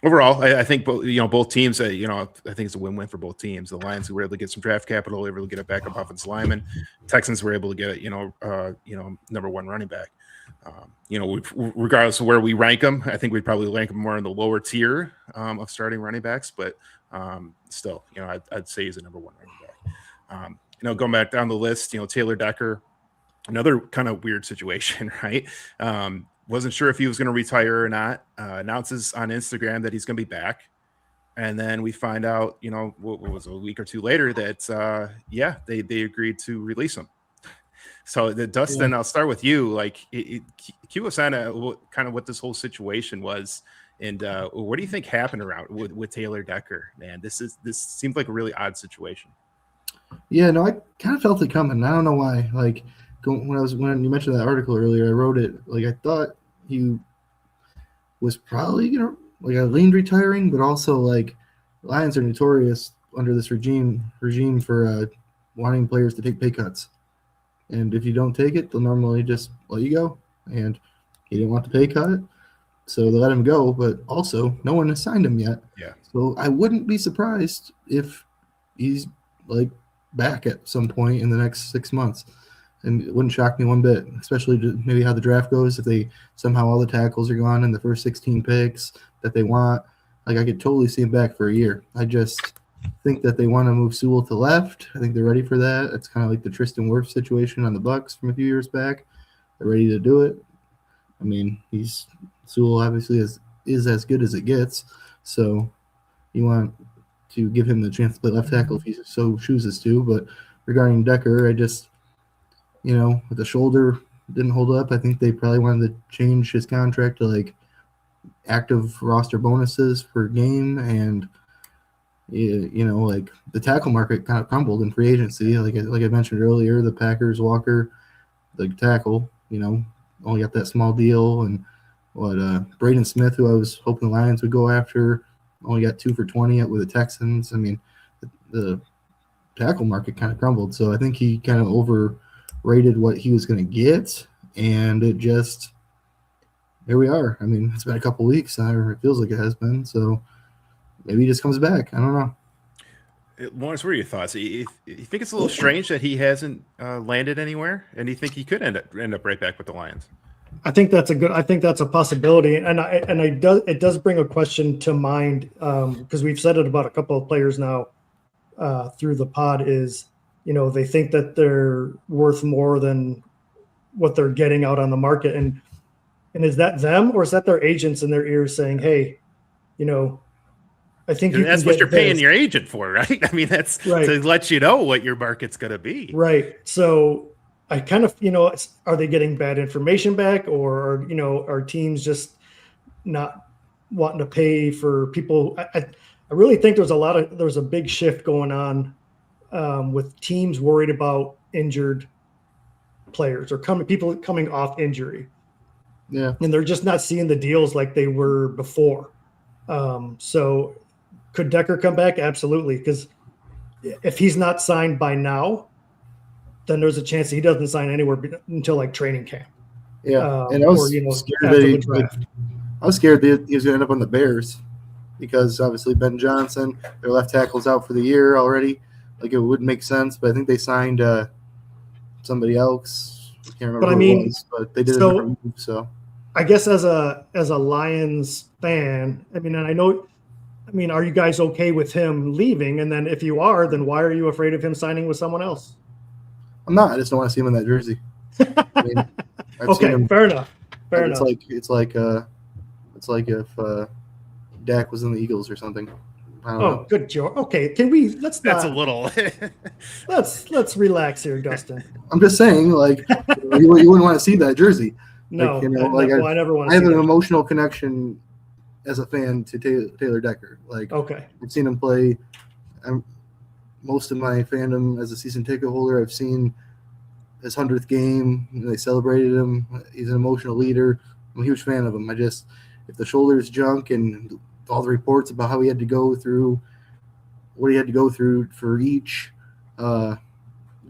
overall, I think both teams. I think it's a win-win for both teams. The Lions were able to get some draft capital, they were able to get a backup offensive lineman. Texans were able to get number 1 running back. Regardless of where we rank them, I think we'd probably rank them more in the lower tier of starting running backs. But still, I'd say he's a number 1 running back. Going back down the list, Taylor Decker, another kind of weird situation, right? Wasn't sure if he was going to retire or not. Announces on Instagram that he's going to be back. And then we find out, what was a week or two later that, they agreed to release him. So Dustin, I'll start with you. Like, cue us on kind of what this whole situation was. And what do you think happened around with Taylor Decker, man? This seemed like a really odd situation. Yeah, no, I kind of felt it coming. I don't know why. Like, when you mentioned that article earlier, I wrote it. Like, I thought he was probably I leaned retiring, but also like Lions are notorious under this regime for wanting players to take pay cuts, and if you don't take it, they'll normally just let you go. And he didn't want the pay cut, so they let him go. But also, no one has signed him yet. Yeah. So I wouldn't be surprised if he's like back at some point in the next 6 months. And it wouldn't shock me one bit, especially maybe how the draft goes. If they somehow all the tackles are gone in the first 16 picks that they want, like I could totally see him back for a year. I just think that they want to move Sewell to left. I think they're ready for that. It's kind of like the Tristan Wirfs situation on the Bucs from a few years back. They're ready to do it. I mean, Sewell obviously is as good as it gets. So you want to give him the chance to play left tackle if he so chooses to. But regarding Decker, I just with the shoulder didn't hold up. I think they probably wanted to change his contract to like active roster bonuses per game, and like the tackle market kind of crumbled in free agency. Like I mentioned earlier, the Packers Walker, the tackle, only got that small deal, and Braden Smith, who I was hoping the Lions would go after, only got 2 for $20 with the Texans. I mean, the tackle market kind of crumbled, so I think he kind of overrated what he was going to get, and it just here we are. I mean, it's been a couple weeks now, or it feels like it has been, so maybe he just comes back. I don't know. Lawrence, what are your thoughts? You think it's a little strange that he hasn't landed anywhere, and you think he could end up right back with the Lions? I think that's a possibility, and it does bring a question to mind because we've said it about a couple of players now through the pod. Is they think that they're worth more than what they're getting out on the market, and is that them, or is that their agents in their ears saying, "Hey, I think that's what you're paying your agent for, right? I mean, that's right, to let you know what your market's going to be, right?" So I kind of, are they getting bad information back, or are teams just not wanting to pay for people? I really think there's a big shift going on with teams worried about injured players or people coming off injury. Yeah. And they're just not seeing the deals like they were before. So could Decker come back? Absolutely. Because if he's not signed by now, then there's a chance he doesn't sign anywhere until like training camp. Yeah. And I was scared that he was going to end up on the Bears because obviously Ben Johnson, their left tackle's out for the year already. Like it would make sense, but I think they signed somebody else. I can't remember who it was, but they did a different move. So I guess as a Lions fan, are you guys okay with him leaving? And then if you are, then why are you afraid of him signing with someone else? I'm not. I just don't want to see him in that jersey. Okay, fair enough. It's like if Dak was in the Eagles or something. I don't Oh, know. good joke. Okay, can we? Let's That's not. a little. Let's relax here, Dustin. I'm just saying, like, you wouldn't want to see that jersey. No, Like, I never want I to see have an that. emotional connection as a fan to Taylor Decker. Like, Okay, I've seen him play. Most of my fandom as a season ticket holder, I've seen his 100th game. They celebrated him. He's an emotional leader. I'm a huge fan of him. If the shoulder's junk and all the reports about how he had to go through what he had to go through for each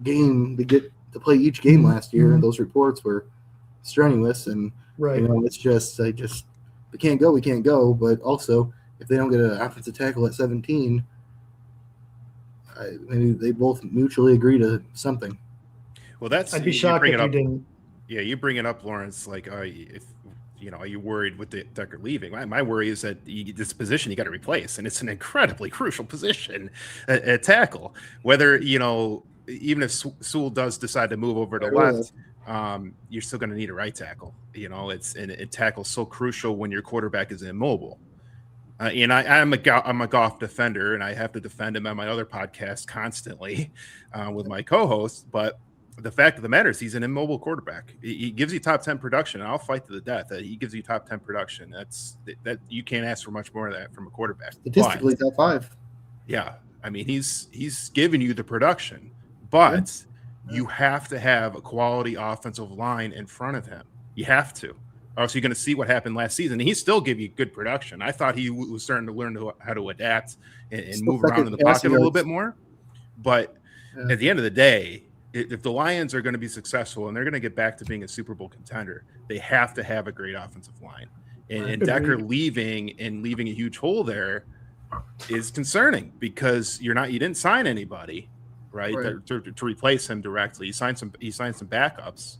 game to get to play each game last year, and those reports were strenuous. And right. it's just we can't go. But also, if they don't get an offensive tackle at 17, maybe they both mutually agree to something. Well, that's I'd be shocked if you didn't. Yeah, you bring it up, Lawrence. Like, if are you worried with the Decker leaving? My worry is that this position you got to replace, and it's an incredibly crucial position at tackle. Whether even if Sewell does decide to move over to left, you're still going to need a right tackle. It tackles so crucial when your quarterback is immobile. And I'm a Goff defender, and I have to defend him on my other podcast constantly with my co-host. But the fact of the matter is, he's an immobile quarterback. He gives you top 10 production. And I'll fight to the death that he gives you top 10 production. That you can't ask for much more of that from a quarterback. Statistically, top 5. Yeah, I mean he's giving you the production, but you have to have a quality offensive line in front of him. You have to. Oh, so you're going to see what happened last season. And he still gave you good production. I thought he was starting to learn how to adapt and move around in the pocket a little bit more. But at the end of the day, if the Lions are going to be successful and they're going to get back to being a Super Bowl contender, they have to have a great offensive line. And Decker leaving a huge hole there is concerning because you didn't sign anybody, right? To replace him directly. You signed some backups.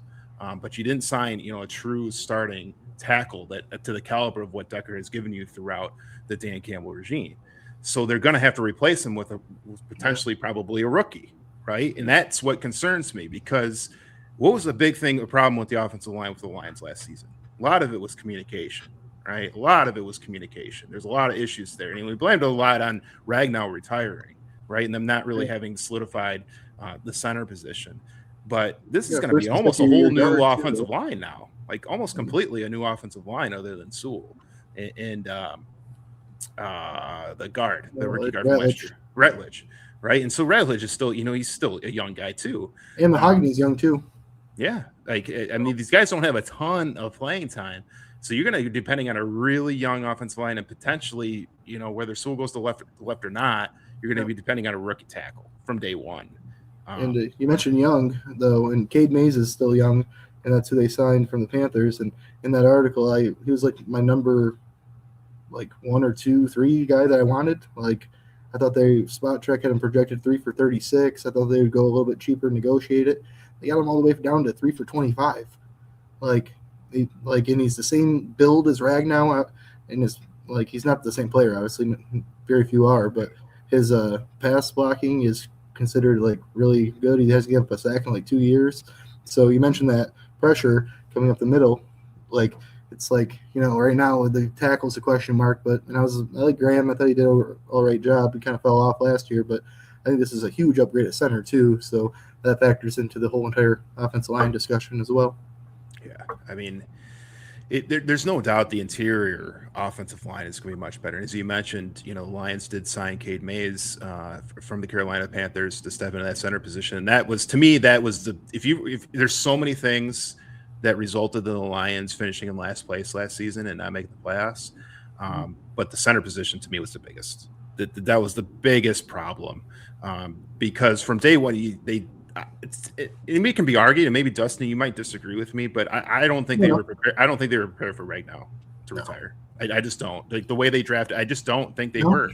But you didn't sign, a true starting tackle that to the caliber of what Decker has given you throughout the Dan Campbell regime. So they're going to have to replace him with potentially probably a rookie, right? And that's what concerns me because what was the problem with the offensive line with the Lions last season? A lot of it was communication, right? A lot of it was communication. There's a lot of issues there. And we blamed a lot on Ragnow retiring, right? And them not really having solidified the center position. But this is going to be almost a whole new offensive line now, like almost completely a new offensive line other than Sewell and the guard, the rookie guard from last year, Rutledge, right? And so Rutledge is still, he's still a young guy too. And Mahogany's young too. Yeah, these guys don't have a ton of playing time, so you're going to be depending on a really young offensive line and potentially, whether Sewell goes to left or not, you're going to be depending on a rookie tackle from day one. And you mentioned young, though, and Cade Mays is still young, and that's who they signed from the Panthers. And in that article, he was like my number, 1 or 2, 3 guy that I wanted. Like, I thought Spot Trek had him projected 3 for 36. I thought they would go a little bit cheaper and negotiate it. They got him all the way down to 3 for 25. And he's the same build as Ragnow, and he's not the same player. Obviously, very few are, but his pass blocking is considered really good. He hasn't given up a sack in 2 years. So you mentioned that pressure coming up the middle, it's right now the tackle's a question mark. But I like Graham. I thought he did an all right job. He kind of fell off last year, but I think this is a huge upgrade at center too. So that factors into the whole entire offensive line discussion as well. Yeah, I mean, there's no doubt the interior offensive line is going to be much better. And as you mentioned, Lions did sign Cade Mays from the Carolina Panthers to step into that center position. And that was, to me, if there's so many things that resulted in the Lions finishing in last place last season and not making the playoffs. But the center position to me was the biggest. That was the biggest problem because from day one, it can be argued, and maybe Dustin, you might disagree with me, but I don't think they were prepared. I don't think they were prepared for Ragnow to retire. I just don't. The way they drafted, I just don't think they were.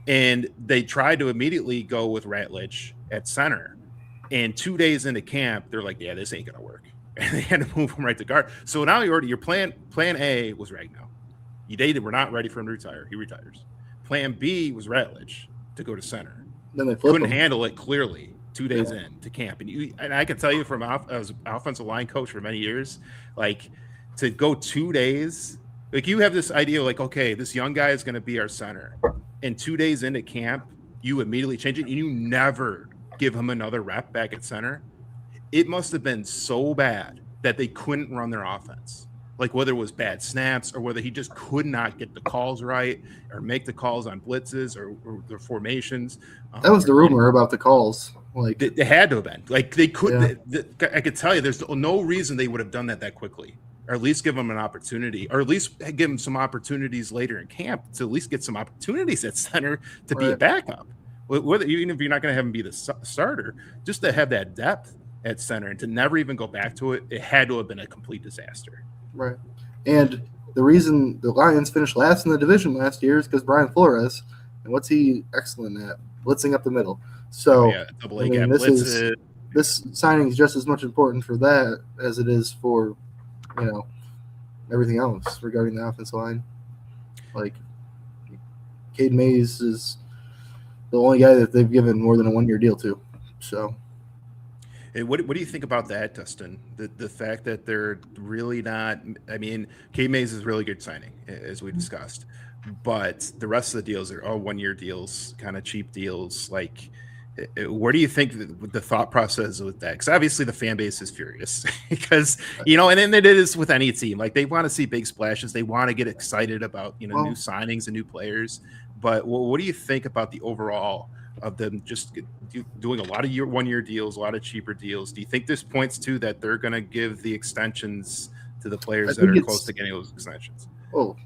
And they tried to immediately go with Rutledge at center. And 2 days into camp, they're like, "Yeah, this ain't gonna work," and they had to move him right to guard. So now your plan A was Ragnow. They were not ready for him to retire. He retires. Plan B was Rutledge to go to center. Then they couldn't handle it clearly. 2 days in to camp, and I can tell you I was an offensive line coach for many years, to go 2 days, you have this idea okay, this young guy is going to be our center, and 2 days into camp, you immediately change it and you never give him another rep back at center. It must have been so bad that they couldn't run their offense. Like whether it was bad snaps or whether he just could not get the calls right or make the calls on blitzes or the formations. That was the rumor about the calls. Like they had to have been. Like they could. Yeah. I could tell you, there's no reason they would have done that quickly, or at least give them an opportunity, or at least give them some opportunities later in camp to at least get some opportunities at center to be a backup. Whether even if you're not going to have him be the starter, just to have that depth at center and to never even go back to it, it had to have been a complete disaster. Right. And the reason the Lions finished last in the division last year is because Brian Flores, and what's he excellent at? Blitzing up the middle. So double A gap blitzes. This signing is just as much important for that as it is for, everything else regarding the offensive line. Like, Cade Mays is the only guy that they've given more than a 1-year deal to. So. Hey, what do you think about that, Dustin? The fact that they're really not – I mean, Cade Mays is a really good signing, as we discussed. But the rest of the deals are all 1-year deals, kind of cheap deals. Like, where do you think the thought process with that? Because obviously the fan base is furious because, and then it is with any team. Like, they want to see big splashes. They want to get excited about, new signings and new players. But what do you think about the overall – of them just doing a lot of 1-year deals, a lot of cheaper deals? Do you think this points to that they're going to give the extensions to the players that are close to getting those extensions? Oh,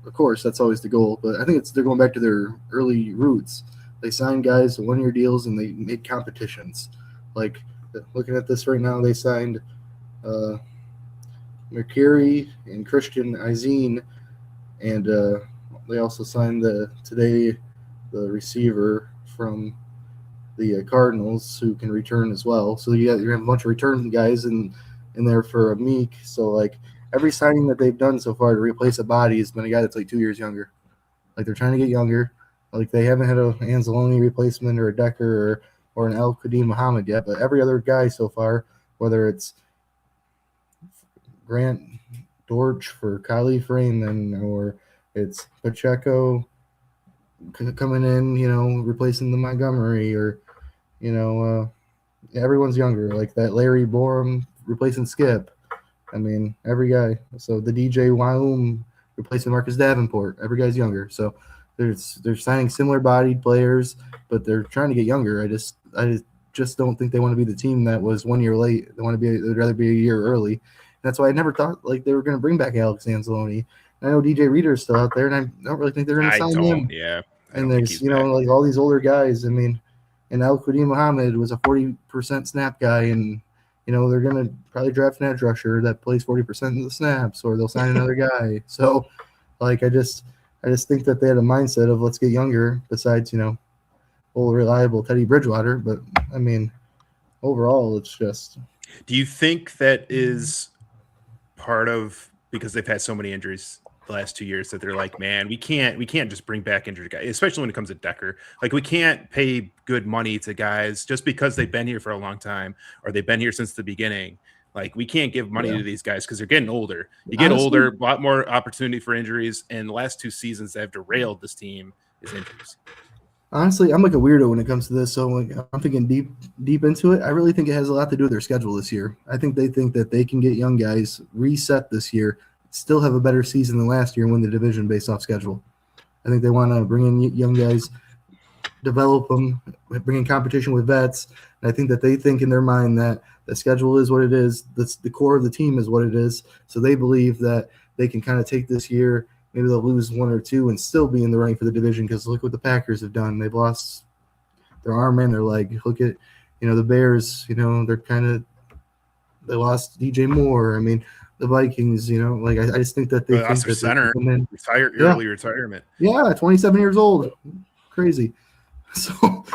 of course, that's always the goal. But I think they're going back to their early roots. They signed guys to 1-year deals and they made competitions. Like, looking at this right now, they signed McCary and Christian Izine, and they also signed the receiver from the Cardinals, who can return as well. So you have a bunch of return guys in there for a Meek. So, like, every signing that they've done so far to replace a body has been a guy that's like 2 years younger. Like, they're trying to get younger. Like, they haven't had a Anzalone replacement or a Decker or an Al-Qadim Muhammad yet, but every other guy so far, whether it's Grant Dortch for Kylie Freeman or it's Pacheco coming in, replacing the Montgomery, or, everyone's younger. Like that Larry Borum replacing Skip. I mean, every guy. So the DJ Wyom replacing Marcus Davenport. Every guy's younger. So they're signing similar bodied players, but they're trying to get younger. I just don't think they want to be the team that was 1 year late. They'd rather be a year early. And that's why I never thought like they were going to bring back Alex Anzalone. I know DJ Reader is still out there, and I don't really think they're going to sign him. Yeah. And there's, like all these older guys. I mean, and Al-Qadim Muhammad was a 40% snap guy, and, they're going to probably draft an edge rusher that plays 40% of the snaps, or they'll sign another guy. So, like, I just think that they had a mindset of let's get younger, besides, old reliable Teddy Bridgewater. But, I mean, overall, it's just. Do you think that is part of because they've had so many injuries the last 2 years that they're like, man, we can't just bring back injured guys, especially when it comes to Decker. Like, we can't pay good money to guys just because they've been here for a long time or they've been here since the beginning. Like, we can't give money to these guys because they're getting older. You get older, a lot more opportunity for injuries. And the last 2 seasons that have derailed this team is injuries. Honestly, I'm like a weirdo when it comes to this. So like, I'm thinking deep into it. I really think it has a lot to do with their schedule this year. I think they think that they can get young guys reset this year, still have a better season than last year and win the division based off schedule. I think they want to bring in young guys, develop them, bring in competition with vets. And I think that they think in their mind that the schedule is what it is. That's the core of the team is what it is. So they believe that they can kind of take this year. Maybe they'll lose 1 or 2 and still be in the running for the division, because look what the Packers have done. They've lost their arm and their leg. Look at, the Bears, they lost DJ Moore. I mean, the Vikings, I just think that they think that center early retirement. Yeah, 27 years old. Crazy. So,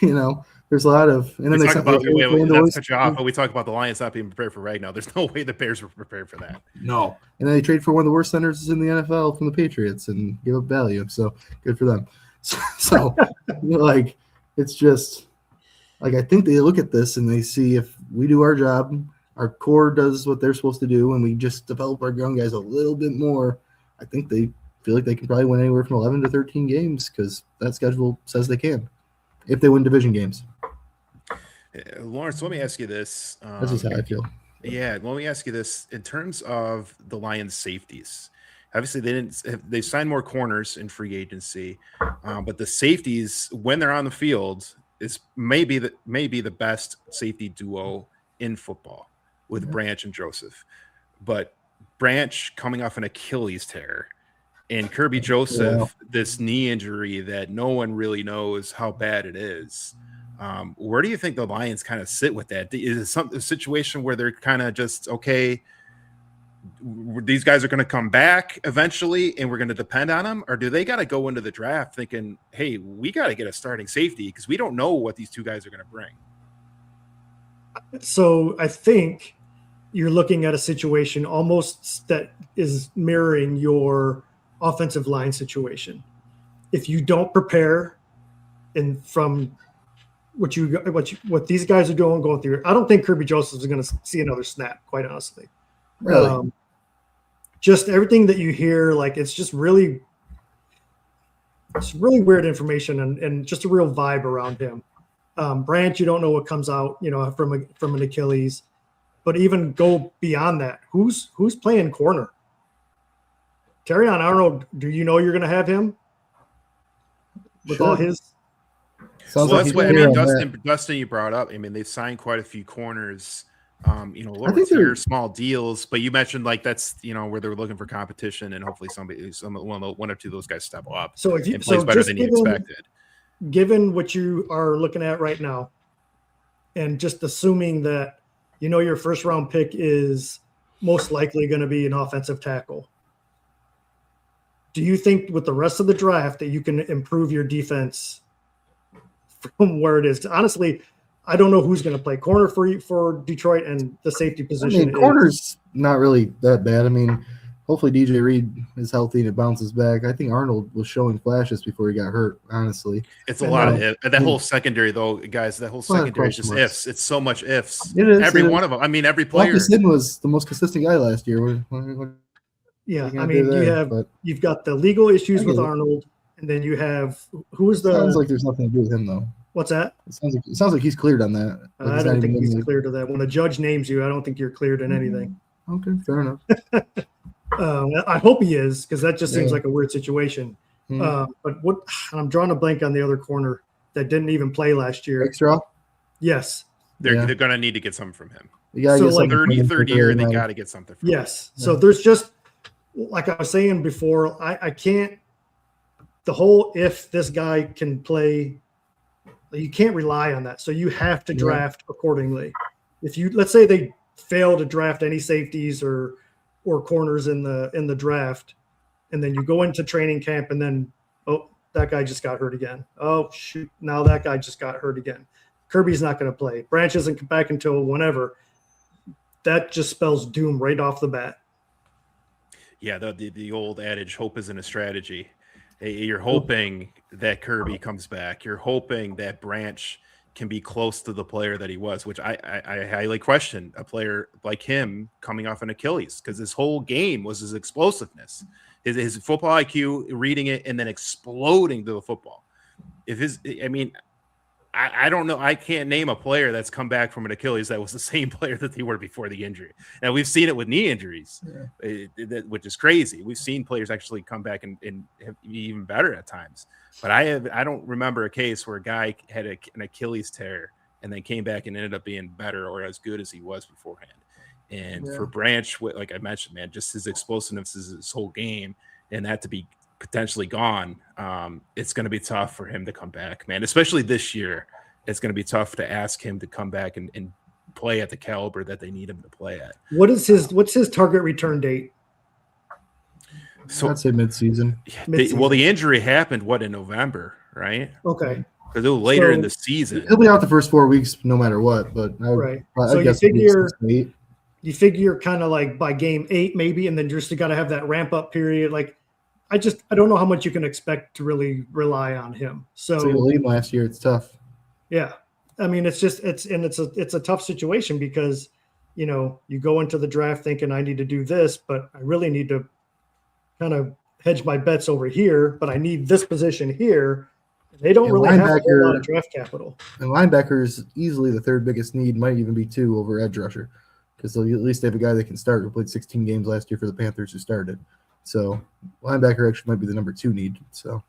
there's a lot of, and then we they talk about that's cut you off, but we talk about the Lions not being prepared for right now. There's no way the Bears were prepared for that. No. And then they trade for one of the worst centers in the NFL from the Patriots and give up value. So good for them. So like, it's just like, I think they look at this and they see if we do our job, our core does what they're supposed to do, and we just develop our young guys a little bit more, I think they feel like they can probably win anywhere from 11 to 13 games because that schedule says they can if they win division games. Lawrence, let me ask you this. That's just how I feel. Yeah, let me ask you this. In terms of the Lions' safeties, obviously they signed more corners in free agency, but the safeties, when they're on the field, is maybe the best safety duo in football with Branch and Joseph. But Branch coming off an Achilles tear, and Kirby Joseph, this knee injury that no one really knows how bad it is. Where do you think the Lions kind of sit with that? Is it a situation where they're kind of just, okay, these guys are going to come back eventually and we're going to depend on them? Or do they got to go into the draft thinking, hey, we got to get a starting safety because we don't know what these two guys are going to bring? So I think you're looking at a situation almost that is mirroring your offensive line situation. If you don't prepare and from what these guys are doing, going through, I don't think Kirby Joseph is going to see another snap, quite honestly. Really? Just everything that you hear, like it's really weird information and just a real vibe around him. Branch, you don't know what comes out, from an Achilles, but even go beyond that. Who's playing corner? Terrion Arnold, do you know you're going to have him with all his? That's what I mean. Dustin, you brought up. I mean, they've signed quite a few corners. Lower tier, small deals. But you mentioned like that's where they're looking for competition, and hopefully one or two of those guys step up. So if you plays better than you expected, given what you are looking at right now, and just assuming that your first round pick is most likely going to be an offensive tackle, do you think with the rest of the draft that you can improve your defense from where it is? Honestly, I don't know who's going to play corner for Detroit and the safety position. I mean, corner's not really that bad. I mean, hopefully DJ Reed is healthy and it bounces back. I think Arnold was showing flashes before he got hurt, honestly. It's a lot of ifs. That whole secondary, though, guys, that whole secondary is just ifs. It's so much ifs. It is. Every one of them. I mean, every player. Watson was the most consistent guy last year. Yeah, I mean, you've got the legal issues with Arnold, and then you have Sounds like there's nothing to do with him though. What's that? It sounds like he's cleared on that. Like I don't think he's cleared to that. When a judge names you, I don't think you're cleared in anything. Okay, fair enough. I hope he is, because that just seems like a weird situation. But I'm drawing a blank on the other corner that didn't even play last year. Extra? Yes. They're going to need to get something from him. So like third year, they got to get something from him. Yes. So there's just, like I was saying before, I can't – the whole if this guy can play – you can't rely on that. So you have to draft accordingly. If let's say they fail to draft any safeties or corners in the draft, and then you go into training camp and then, that guy just got hurt again. Oh, shoot. Now that guy just got hurt again. Kirby's not going to play. Branch isn't come back until whenever. That just spells doom right off the bat. Yeah, the old adage, hope isn't a strategy. You're hoping that Kirby comes back. You're hoping that Branch can be close to the player that he was, which I highly question a player like him coming off an Achilles, because his whole game was his explosiveness, his football IQ, reading it and then exploding to the football. I don't know. I can't name a player that's come back from an Achilles that was the same player that they were before the injury. Now, we've seen it with knee injuries, which is crazy. We've seen players actually come back and be even better at times. But I don't remember a case where a guy had an Achilles tear and then came back and ended up being better or as good as he was beforehand. And for Branch, like I mentioned, man, just his explosiveness is his whole game, and that to be potentially gone, it's going to be tough for him to come back, man. Especially this year, it's going to be tough to ask him to come back and play at the caliber that they need him to play at. What's his target return date? So I'd say mid-season. The injury happened in November, right? Okay. Because it was later in the season. He'll be out the first 4 weeks no matter what. But I guess you figure kind of like by game 8 maybe, and then just got to have that ramp up period. Like I don't know how much you can expect to really rely on him. So leave last year, it's tough. Yeah, I mean it's a tough situation because you go into the draft thinking I need to do this, but I really need to kind of hedge my bets over here, but I need this position here. They don't And really have a whole lot of linebacker- draft capital. And linebacker is easily the third biggest need, might even be 2 over edge rusher, because at least they have a guy that can start who played 16 games last year for the Panthers who started. So linebacker actually might be the number 2 need. So.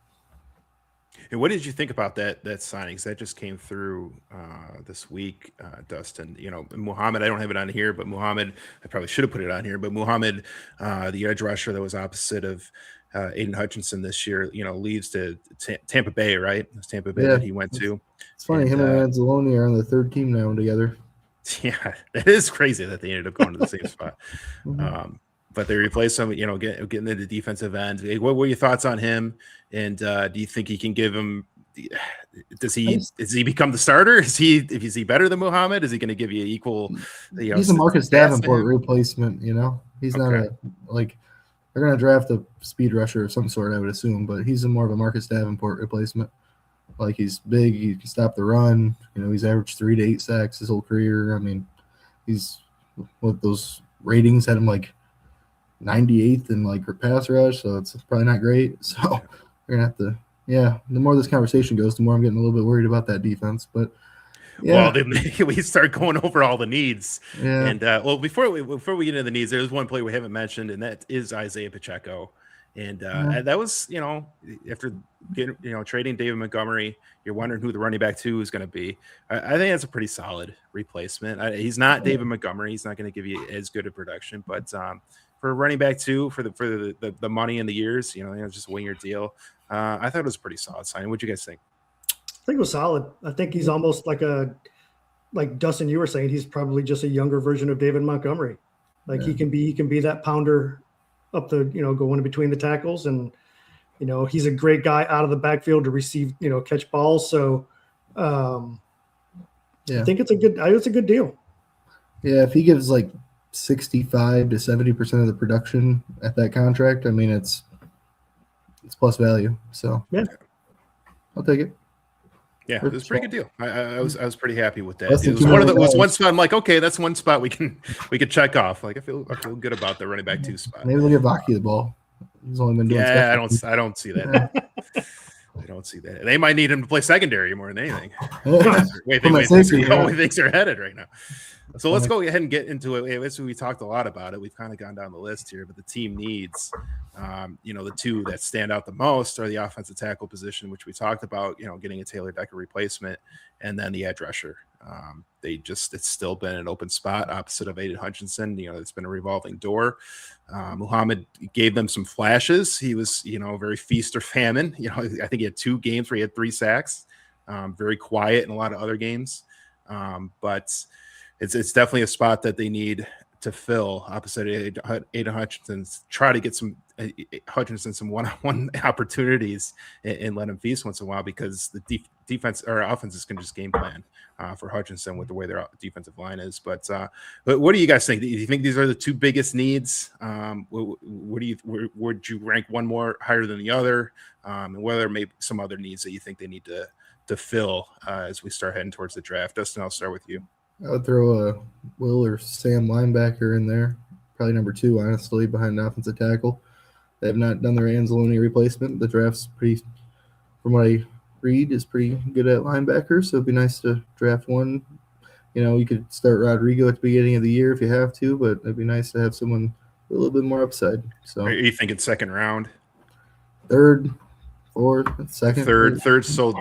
And what did you think about that signing? 'Cause that just came through this week, Dustin. Muhammad, I don't have it on here, but Muhammad, I probably should have put it on here, but Muhammad, the edge rusher that was opposite of Aiden Hutchinson this year, leaves to Tampa Bay, right? It was Tampa Bay that he went to. It's funny, him and Anzalone are on the 3rd team now together. Yeah, it is crazy that they ended up going to the same spot. Mhm. But they replaced him, getting into defensive end. What were your thoughts on him? And do you think he can give him? Does he become the starter? Is he better than Muhammad? Is he going to give you equal? He's a Marcus Davenport replacement. He's not Okay. they're going to draft a speed rusher of some sort, I would assume, but he's more of a Marcus Davenport replacement. Like, he's big, he can stop the run. He's averaged 3 to 8 sacks his whole career. I mean, he's with those ratings had him like 98th in like pass rush, so it's probably not great. So we're gonna have to, the more this conversation goes, the more I'm getting a little bit worried about that defense. But well, then we start going over all the needs. Yeah. And before we get into the needs, there's one player we haven't mentioned, and that is Isaiah Pacheco. And that was, after trading David Montgomery, you're wondering who the running back 2 is going to be. I think that's a pretty solid replacement. He's not David Montgomery. He's not going to give you as good a production, but for a running back 2, for the money and the years, just a one-year deal. I thought it was a pretty solid signing. What'd you guys think? I think it was solid. I think he's almost like Dustin, you were saying, he's probably just a younger version of David Montgomery. He can be that pounder up the, going in between the tackles. And, he's a great guy out of the backfield to receive, catch balls. So I think it's a good deal. Yeah. If he gives like 65 to 70% of the production at that contract, I mean, it's plus value. So yeah, I'll take it. Yeah, it was a pretty good deal. I was pretty happy with that. Less than It was one $200. spot. I'm like, okay, that's one spot we can check off. Like, I feel good about the running back 2 spot. Maybe they'll give Aki the ball. He's only been doing Yeah, special I don't see that. I don't see that. They might need him to play secondary more than anything. Way things are headed right now. So let's go ahead and get into it. We talked a lot about it. We've kind of gone down the list here, but the team needs, the 2 that stand out the most are the offensive tackle position, which we talked about, getting a Taylor Decker replacement, and then the edge rusher. It's still been an open spot opposite of Aiden Hutchinson. It's been a revolving door. Muhammad gave them some flashes. He was, very feast or famine. I think he had 2 games where he had 3 sacks. Very quiet in a lot of other games. But it's definitely a spot that they need to fill opposite Aiden Hutchinson. Try to get some Hutchinson some one-on-one opportunities and let him feast once in a while, because the defense or offenses can just game plan for Hutchinson with the way their defensive line is. But what do you guys think? Do you think these are the 2 biggest needs? Would you rank one more higher than the other? And whether maybe some other needs that you think they need to fill as we start heading towards the draft? Dustin, I'll start with you. I would throw a Will or Sam linebacker in there. Probably number 2, honestly, behind the offensive tackle. They have not done their Anzalone replacement. The draft's pretty, from what I read, is pretty good at linebacker, so it'd be nice to draft one. You could start Rodrigo at the beginning of the year if you have to, but it'd be nice to have someone with a little bit more upside. So, are you thinking second round? 3rd, 4th, 2nd, third. So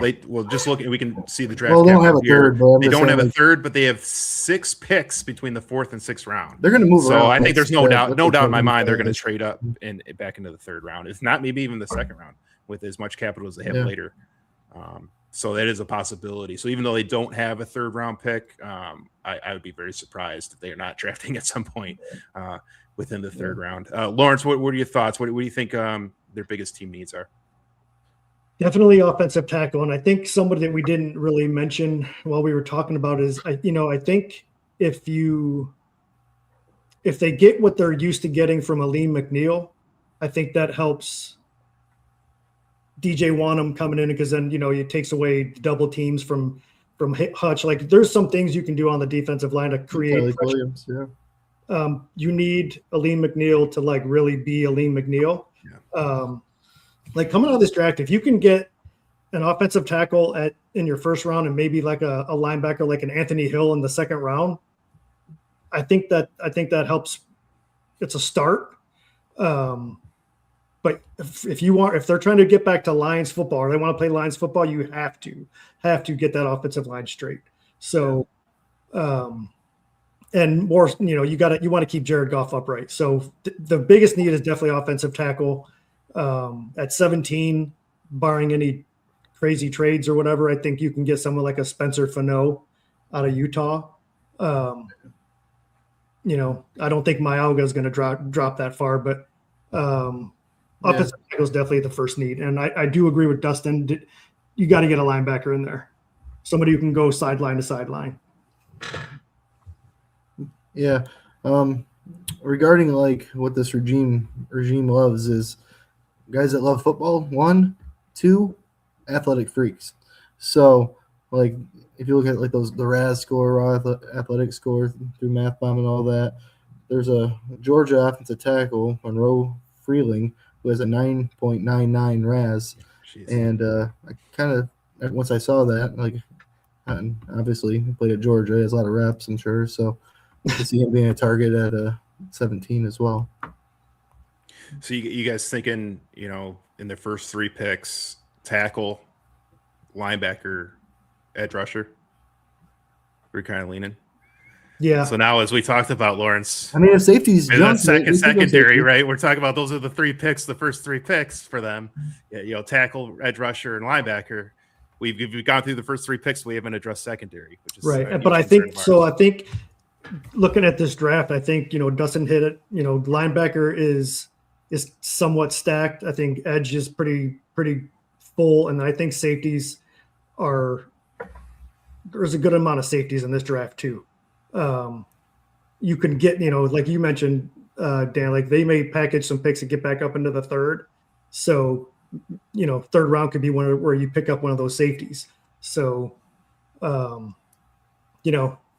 just look. We can see the draft. Well, they don't have a 3rd, but they don't have a 3rd, but they have 6 picks between the 4th and 6th round. They're going to move around. So I think there's no doubt in my mind they're going to trade up and back into the 3rd round. If not, maybe even the 2nd round with as much capital as they have later. So that is a possibility. So even though they don't have a 3rd round pick, I would be very surprised if they are not drafting at some point within the 3rd round. Lawrence, what are your thoughts? What do you think their biggest team needs are? Definitely offensive tackle. And I think somebody that we didn't really mention while we were talking about is, I think if they get what they're used to getting from Aleem McNeil, I think that helps DJ Wanham coming in, because then, it takes away double teams from Hutch. Like, there's some things you can do on the defensive line to create pressure. Williams, You need Aleem McNeil to really be Aleem McNeil. Like coming out of this draft, if you can get an offensive tackle in your first round and maybe like a linebacker like an Anthony Hill in the second round, I think that helps. It's a start. But if they're trying to get back to Lions football or they want to play Lions football, you have to get that offensive line straight. So, and more, you want to keep Jared Goff upright. So the biggest need is definitely offensive tackle. At 17, barring any crazy trades or whatever, I think you can get someone like a Spencer Fano out of Utah. I don't think Myalga is going to drop that far, but offensive tackle is definitely the first need. And I do agree with Dustin. You got to get a linebacker in there, somebody who can go sideline to sideline. Yeah. Regarding like what this regime loves is guys that love football. 1, 2, athletic freaks. So like if you look at like the RAS score, raw athletic score through Math Bomb and all that, there's a Georgia offensive tackle, Monroe Freeling, who has a 9.99 RAS. Jeez. And I kind of, once I saw that, like, and obviously he played at Georgia, he has a lot of reps, I'm sure. So to see him being a target at 17 as well. So you guys thinking, in the first 3 picks, tackle, linebacker, edge rusher? We're kind of leaning. Yeah. So now, as we talked about, Lawrence, I mean, if safety's that's secondary, right? We're talking about those are the 3 picks, the first 3 picks for them. Tackle, edge rusher, and linebacker. We've gone through the first 3 picks. We haven't addressed secondary, which is right. But I think so. I think looking at this draft, I think Dustin hit it. Linebacker is somewhat stacked. I think edge is pretty full, and I think safeties there's a good amount of safeties in this draft too. You can get, like you mentioned, Dan, like they may package some picks and get back up into the third. So, third round could be one where you pick up one of those safeties. So,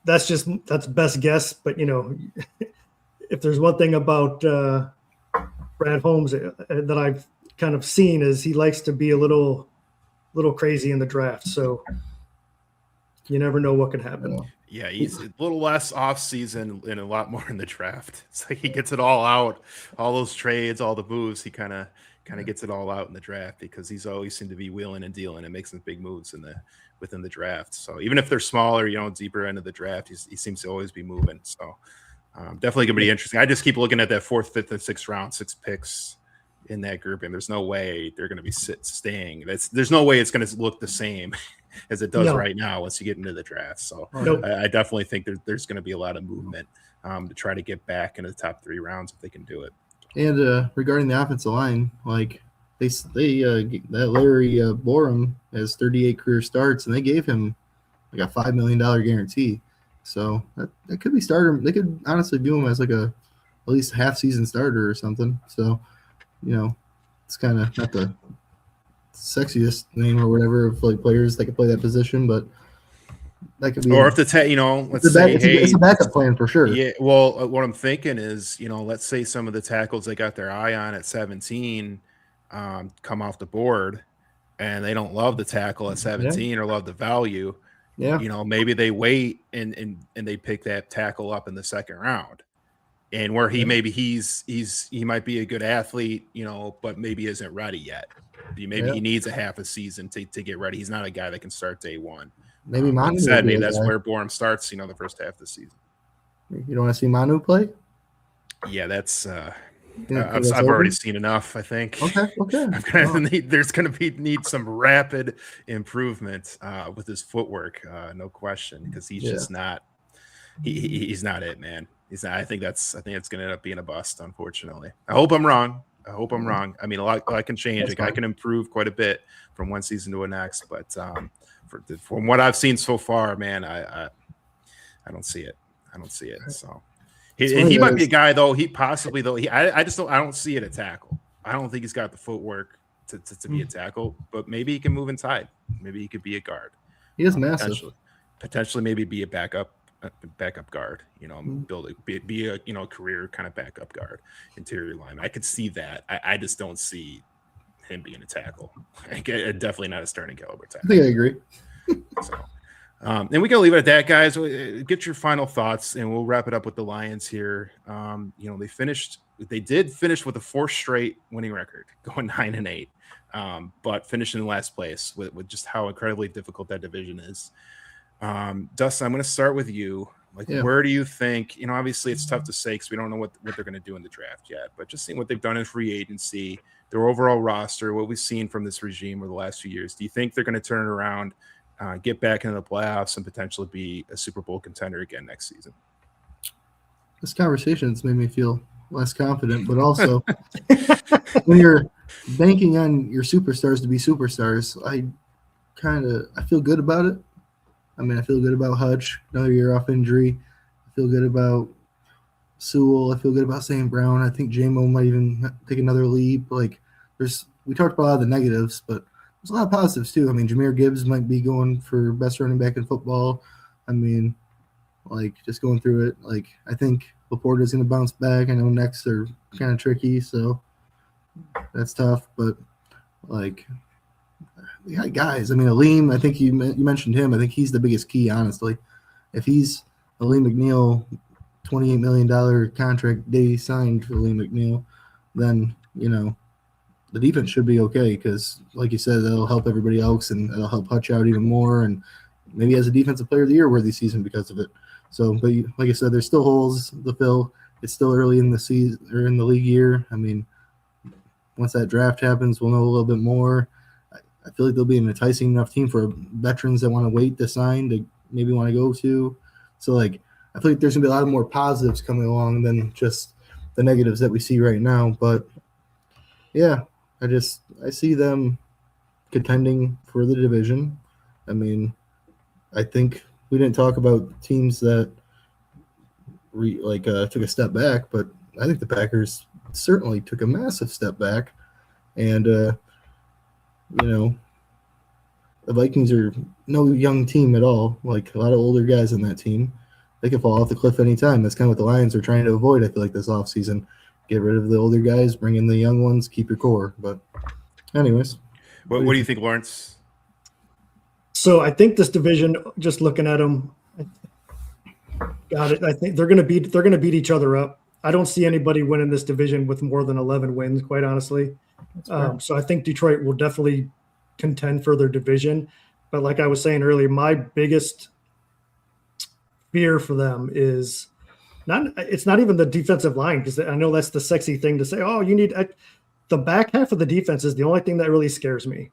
that's best guess. But, if there's one thing about Brad Holmes that I've kind of seen is he likes to be a little crazy in the draft. So you never know what can happen. Yeah, he's a little less off-season and a lot more in the draft. It's like he gets it all out, all those trades, all the moves. He kind of gets it all out in the draft because he's always seemed to be wheeling and dealing and makes some big moves within the draft. So even if they're smaller, deeper end of the draft, he seems to always be moving. So definitely going to be interesting. I just keep looking at that 4th, 5th, and 6th round, 6 picks in that group, and there's no way they're going to be staying. There's no way it's going to look the same as it does right now once you get into the draft. So I definitely think there's going to be a lot of movement to try to get back into the top 3 rounds if they can do it. And regarding the offensive line, like they that Larry Borum has 38 career starts, and they gave him like a $5 million guarantee. So that could be starter. They could honestly do him as like at least half season starter or something. So it's kind of not the sexiest name or whatever of like players that could play that position, but that could be. Or if let's say, it's a backup plan for sure. Yeah. Well, what I'm thinking is, let's say some of the tackles they got their eye on at 17 come off the board, and they don't love the tackle at 17 or love the value. Yeah. Maybe they wait and they pick that tackle up in the 2nd round. And where he might be a good athlete, but maybe isn't ready yet. Maybe he needs a half a season to get ready. He's not a guy that can start day one. Maybe Manu. Maybe that's where Borum starts. The first half of the season. You don't want to see Manu play? Yeah, that's. I've already seen enough. I think. Okay. There's going to need some rapid improvement with his footwork, no question, because he's just not. He's not it, man. He's not. I think it's going to end up being a bust, unfortunately. I hope I'm wrong. I mean, a lot can change. I can improve quite a bit from one season to the next, but from what I've seen so far, man, I don't see it. So he might be a guy though. I don't see it at tackle. I don't think he's got the footwork to be a tackle, but maybe he can move inside. Maybe he could be a guard. He is massive. Potentially maybe be a backup backup guard. Build it, be a career kind of backup guard, interior line. I could see that. I just don't see him being a tackle. Definitely not a starting caliber tackle. I think I agree. So, and we gotta leave it at that, guys. Get your final thoughts, and we'll wrap it up with the Lions here. They did finish with a 4th straight winning record, going 9-8, but finishing in last place with just how incredibly difficult that division is. Dustin, I'm going to start with you. Where do you think, obviously it's tough to say because we don't know what they're going to do in the draft yet, but just seeing what they've done in free agency, their overall roster, what we've seen from this regime over the last few years, do you think they're going to turn it around, get back into the playoffs, and potentially be a Super Bowl contender again next season? This conversation's made me feel less confident, but also when you're banking on your superstars to be superstars, I feel good about it. I mean, I feel good about Hutch, another year off injury. I feel good about Sewell. I feel good about St. Brown. I think J-Mo might even take another leap. We talked about a lot of the negatives, but there's a lot of positives too. I mean, Jahmyr Gibbs might be going for best running back in football. I mean, just going through it, I think Laporta's going to bounce back. I know next they're kind of tricky, so that's tough. But yeah, guys. I mean, Aleem, I think you mentioned him. I think he's the biggest key, honestly. If he's Aleem McNeil, $28 million contract they signed for Aleem McNeil, then, the defense should be okay because, like you said, that'll help everybody else and it'll help Hutch out even more. And maybe as a defensive player of the year worthy season because of it. So, but like I said, there's still holes to fill. It's still early in the season or in the league year. I mean, once that draft happens, we'll know a little bit more. I feel like they'll be an enticing enough team for veterans that want to wait to sign to maybe want to go to. So, I feel like there's going to be a lot of more positives coming along than just the negatives that we see right now. But, yeah, I see them contending for the division. I mean, I think we didn't talk about teams that took a step back, but I think the Packers certainly took a massive step back. And, the Vikings are no young team at all. A lot of older guys on that team. They can fall off the cliff anytime. That's kind of what the Lions are trying to avoid, I feel like, this offseason. Get rid of the older guys, bring in the young ones, keep your core. But anyways. What do you think, Lawrence? So I think this division, just looking at them, got it. I think they're going to beat each other up. I don't see anybody winning this division with more than 11 wins, quite honestly. So I think Detroit will definitely contend for their division. But like I was saying earlier, my biggest fear for them is it's not even the defensive line, because I know that's the sexy thing to say. Oh, you need the back half of the defense is the only thing that really scares me,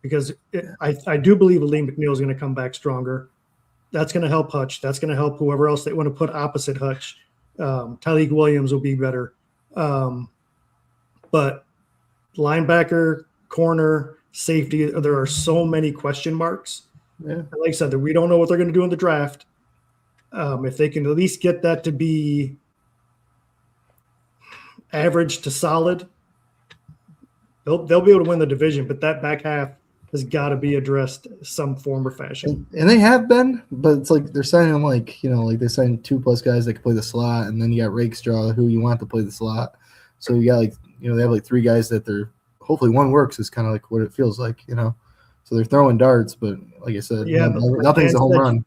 because I do believe Aleem McNeil is going to come back stronger. That's going to help Hutch. That's going to help whoever else they want to put opposite Hutch. Tyleek Williams will be better. But linebacker, corner, safety, there are so many question marks. Yeah. Like I said, that we don't know what they're going to do in the draft. If they can at least get that to be average to solid, they'll be able to win the division. But that back half has got to be addressed some form or fashion. And they have been, but it's they're signing them they signed 2+ guys that can play the slot, and then you got Rakestraw, who you want to play the slot. So you got they have 3 guys that they're hopefully one works is kind of what it feels like, So they're throwing darts, but like I said, nothing's a home run.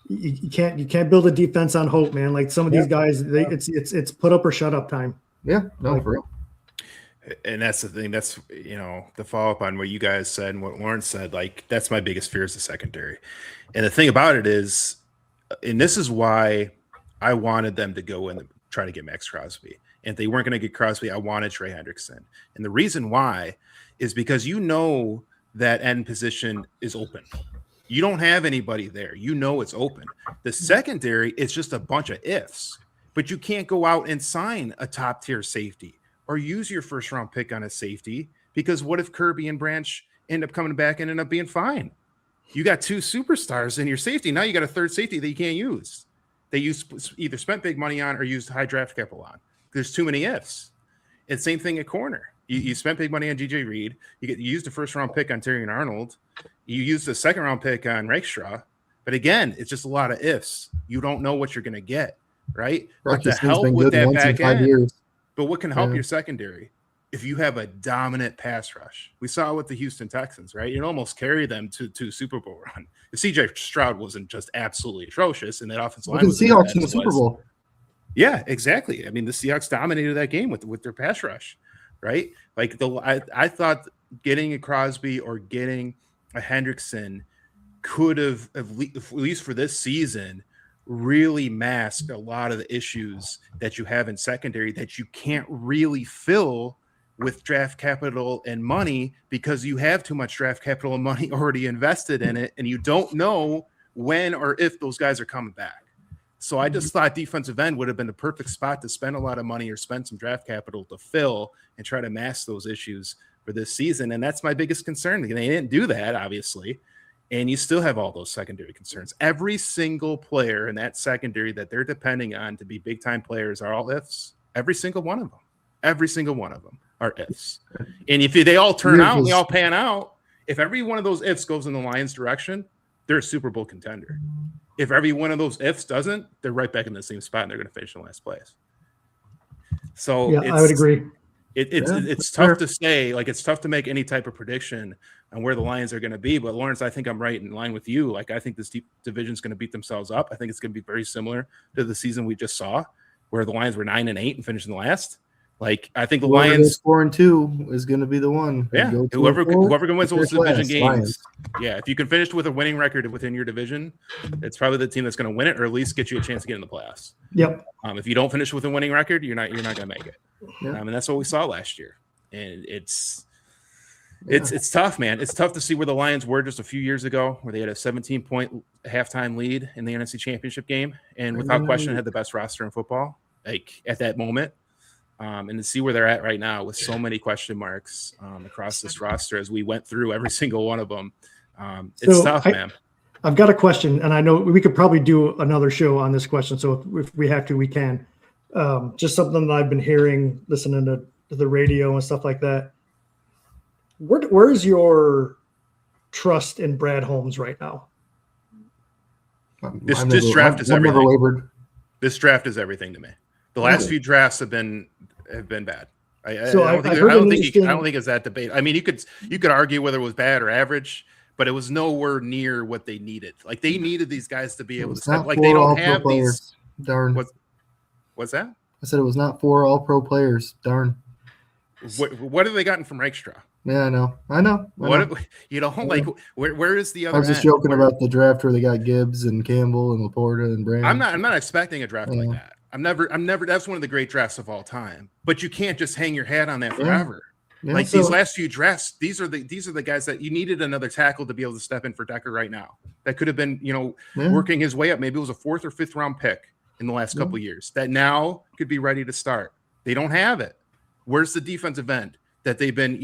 You can't build a defense on hope, man. Like some of these guys, it's put up or shut up time. Yeah, no, for real. And that's the thing. That's the follow up on what you guys said and what Lawrence said. That's my biggest fear is the secondary. And the thing about it is, and this is why I wanted them to go and try to get Max Crosby. And if they weren't going to get Crosby, I wanted Trey Hendrickson. And the reason why is because that end position is open. You don't have anybody there. It's open. The secondary is just a bunch of ifs, but you can't go out and sign a top tier safety or use your first round pick on a safety, because what if Kirby and Branch end up coming back and end up being fine? You got 2 superstars in your safety. Now you got a third safety that you can't use. They either spent big money on or used high draft capital on. There's too many ifs. And same thing at corner. You spent big money on DJ Reed. You used a first round pick on Terrion Arnold. You used a second round pick on Rakestraw, But again, it's just a lot of ifs. You don't know what you're going to get, right? But to Rockets help been with good that once in back 5 end, years. but what can help Yeah. your secondary? If you have a dominant pass rush, we saw it with the Houston Texans, right? You almost carry them to Super Bowl run. If CJ Stroud wasn't just absolutely atrocious, and that offensive line Look at was the Seahawks in the Super Bowl. Yeah, exactly. I mean, the Seahawks dominated that game with their pass rush, right? Like I thought getting a Crosby or getting a Hendrickson could have, at least for this season, really masked a lot of the issues that you have in secondary that you can't really fill with draft capital and money, because you have too much draft capital and money already invested in it, and you don't know when or if those guys are coming back. So I just thought defensive end would have been the perfect spot to spend a lot of money or spend some draft capital to fill and try to mask those issues for this season. And that's my biggest concern. They didn't do that, obviously. And you still have all those secondary concerns. Every single player in that secondary that they're depending on to be big-time players are all ifs. Every single one of them. Every single one of them are ifs. And if they all turn out and they all pan out, if every one of those ifs goes in the Lions' direction, they're a Super Bowl contender. If every one of those ifs doesn't, they're right back in the same spot and they're going to finish in last place. So yeah, I would agree. It's tough to say, like, it's tough to make any type of prediction on where the Lions are going to be. But Lawrence, I think I'm right in line with you. Like, I think this division is going to beat themselves up. I think it's going to be very similar to the season we just saw, where the Lions were 9-8 and finishing last. Like, I think the Lions 4-2 is going to be the one. Yeah, whoever can win those division games. Lions. Yeah, if you can finish with a winning record within your division, it's probably the team that's going to win it, or at least get you a chance to get in the playoffs. Yep. If you don't finish with a winning record, you're not going to make it. Yep. And that's what we saw last year. And it's tough, man. It's tough to see where the Lions were just a few years ago, where they had a 17-point halftime lead in the NFC Championship game, and without question had the best roster in football, like, at that moment. And to see where they're at right now with so many question marks across this roster as we went through every single one of them. It's tough, man. I've got a question, and I know we could probably do another show on this question. So if we have to, we can. Just something that I've been hearing, listening to the radio and stuff like that. Where's your trust in Brad Holmes right now? This draft is everything. This draft is everything to me. The last few drafts have been bad. I don't think it's that debate. I mean, you could argue whether it was bad or average, but it was nowhere near what they needed. Like, they needed these guys to be able to step. Like, they don't have these. Darn. What's that? I said it was not 4 all-pro players. Darn. What have they gotten from Reichstra? Yeah, I know. Where is the other? I was just joking about the draft where they got Gibbs and Campbell and Laporta and Brand. I'm not expecting a draft like that. I'm never. That's one of the great drafts of all time. But you can't just hang your hat on that forever. Yeah. Like, these last few drafts, these are the guys that you needed another tackle to be able to step in for Decker right now. That could have been, working his way up. Maybe it was a 4th or 5th round pick in the last couple of years that now could be ready to start. They don't have it. Where's the defensive end that they've been,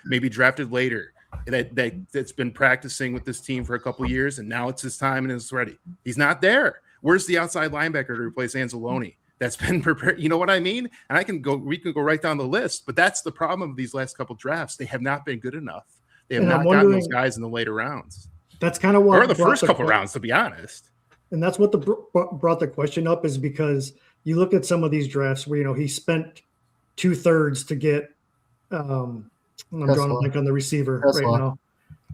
maybe drafted later, that's been practicing with this team for a couple of years, and now it's his time and it's ready? He's not there. Where's the outside linebacker to replace Anzalone that's been prepared? You know what I mean? And we can go right down the list, but that's the problem of these last couple drafts. They have not been good enough. They have not gotten those guys in the later rounds. That's kind of what, or the first couple rounds, to be honest. And that's what brought the question up, is because you look at some of these drafts where, he spent 2/3 to get, I'm drawing a blank on the receiver right now,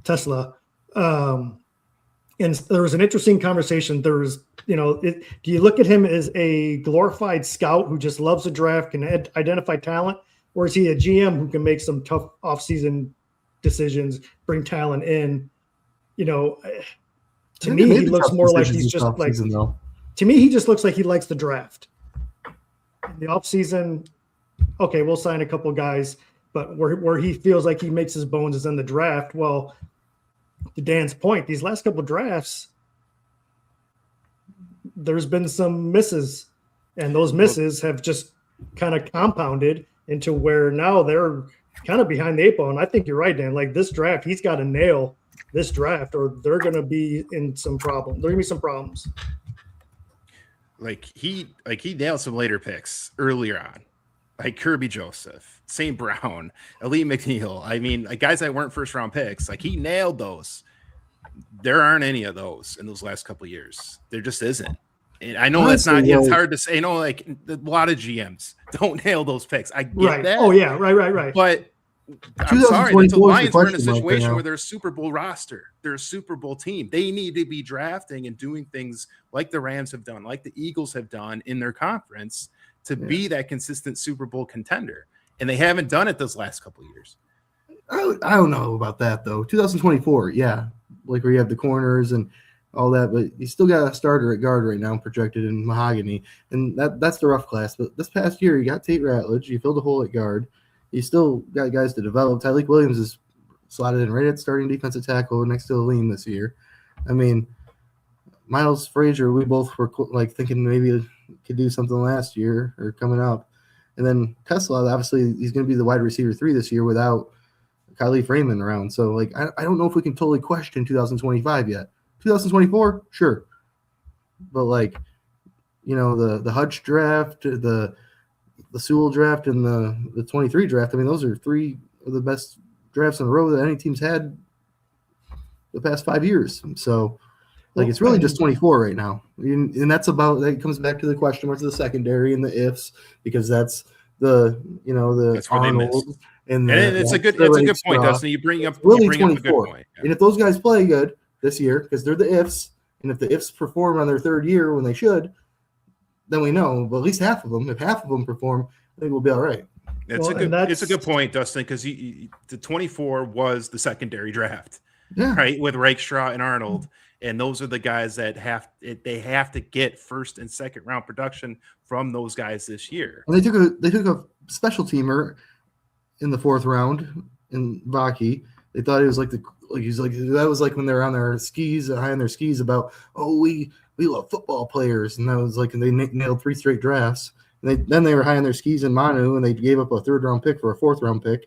Tesla. And there was an interesting conversation. There was, do you look at him as a glorified scout who just loves the draft, can identify talent, or is he a GM who can make some tough offseason decisions, bring talent in? To me, he looks more like he's just like. To me, he just looks like he likes the draft. In the offseason, okay, we'll sign a couple guys, but where he feels like he makes his bones is in the draft. Well, to Dan's point, these last couple of drafts, there's been some misses, and those misses have just kind of compounded into where now they're kind of behind the 8 ball. And I think you're right, Dan. Like, this draft, he's got to nail this draft, or they're going to be in some problem. There are going to be some problems. Like he nailed some later picks earlier on, like Kirby Joseph, St. Brown, Ali McNeil. I mean, like, guys that weren't first round picks, like, he nailed those. There aren't any of those in those last couple of years. There just isn't. And I know Honestly, that's not. though, It's hard to say. You know, like a lot of GMs don't nail those picks. I get that. Oh yeah, right. But I'm sorry, the 2024 is the Lions were in a question mark right situation now. where they're a Super Bowl roster. They're a Super Bowl team. They need to be drafting and doing things like the Rams have done, like the Eagles have done in their conference to be that consistent Super Bowl contender. And they haven't done it those last couple of years. I don't know about that though. 2024, yeah, like where you have the corners and all that, but you still got a starter at guard right now projected in Mahogany, and that's the rough class. But this past year, you got Tate Ratledge, you filled a hole at guard, you still got guys to develop. Tyleek Williams is slotted in right at starting defensive tackle next to Aleem this year. I mean, Miles Frazier, we both were like thinking maybe could do something last year or coming up, and then Tesla, obviously, he's going to be the wide receiver 3 this year without Kylie Freeman around. So, like, I don't know if we can totally question 2025 yet. 2024, sure. But, like, you know, the Hutch draft, the Sewell draft, and the 23 draft, I mean, those are 3 of the best drafts in a row that any team's had the past 5 years. So, like, it's really just 24 right now. And that's about – that comes back to the question marks of the secondary and the ifs, because that's the, you know, the That's where they Arnold missed. and It's a good point, Dustin. You bring up really a good 24. point. Yeah. And if those guys play good this year, because they're the ifs, and if the ifs perform on their 3rd year when they should, then we know. But at least half of them, if half of them perform, I think we'll be all right. It's a good point, Dustin, because the 24 was the secondary draft, right, with Rakestraw and Arnold, and those are the guys that have to get 1st and 2nd round production from those guys this year. And they took a special teamer in the 4th round in Vaki. They thought it was like that was like when they're on their skis, high on their skis about, we love football players, and that was like, and they nailed 3 straight drafts. And then they were high on their skis in Manu, and they gave up a 3rd round pick for a 4th round pick.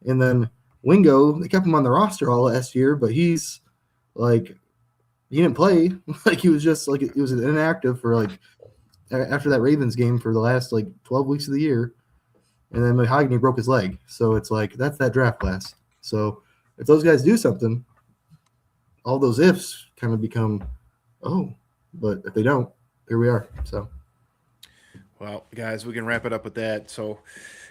And then Wingo, they kept him on the roster all last year, but he's like, he didn't play. Like, he was just like, he was inactive for like after that Ravens game for the last like 12 weeks of the year. And then Mahogany broke his leg. So it's like, that's that draft class. So if those guys do something, all those ifs kind of become, but if they don't, here we are. So. Well, guys, we can wrap it up with that. So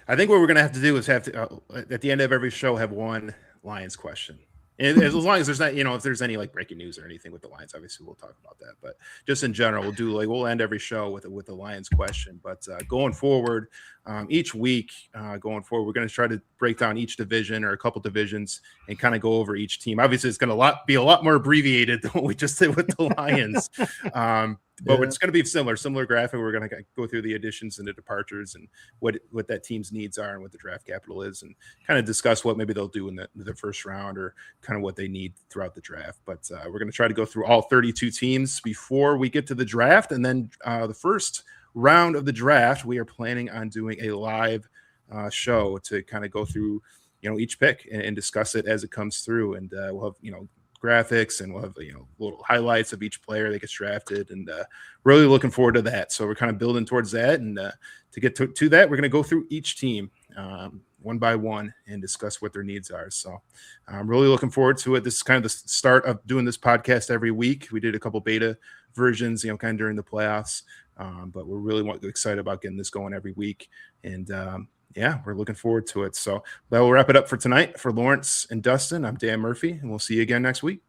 I think what we're going to have to do is have to, at the end of every show, have one Lions question. And as long as there's not, if there's any like breaking news or anything with the Lions, obviously we'll talk about that. But just in general, we'll end every show with the Lions question. But going forward, each week going forward, we're going to try to break down each division or a couple divisions and kind of go over each team. Obviously, it's going to be a lot more abbreviated than what we just did with the Lions. But it's going to be similar graphic. We're going to go through the additions and the departures and what that team's needs are and what the draft capital is, and kind of discuss what maybe they'll do in the 1st round or kind of what they need throughout the draft. But we're going to try to go through all 32 teams before we get to the draft. And then the 1st round of the draft, we are planning on doing a live show to kind of go through, each pick and discuss it as it comes through. And we'll have, graphics, and we'll have little highlights of each player that gets drafted, and really looking forward to that. So we're kind of building towards that, and to get to that, we're going to go through each team one by one and discuss what their needs are. So I'm really looking forward to it. This is kind of the start of doing this podcast every week. We did a couple beta versions, kind of during the playoffs, but we're really excited about getting this going every week, and we're looking forward to it. So that will wrap it up for tonight. For Lawrence and Dustin, I'm Dan Murphy, and we'll see you again next week.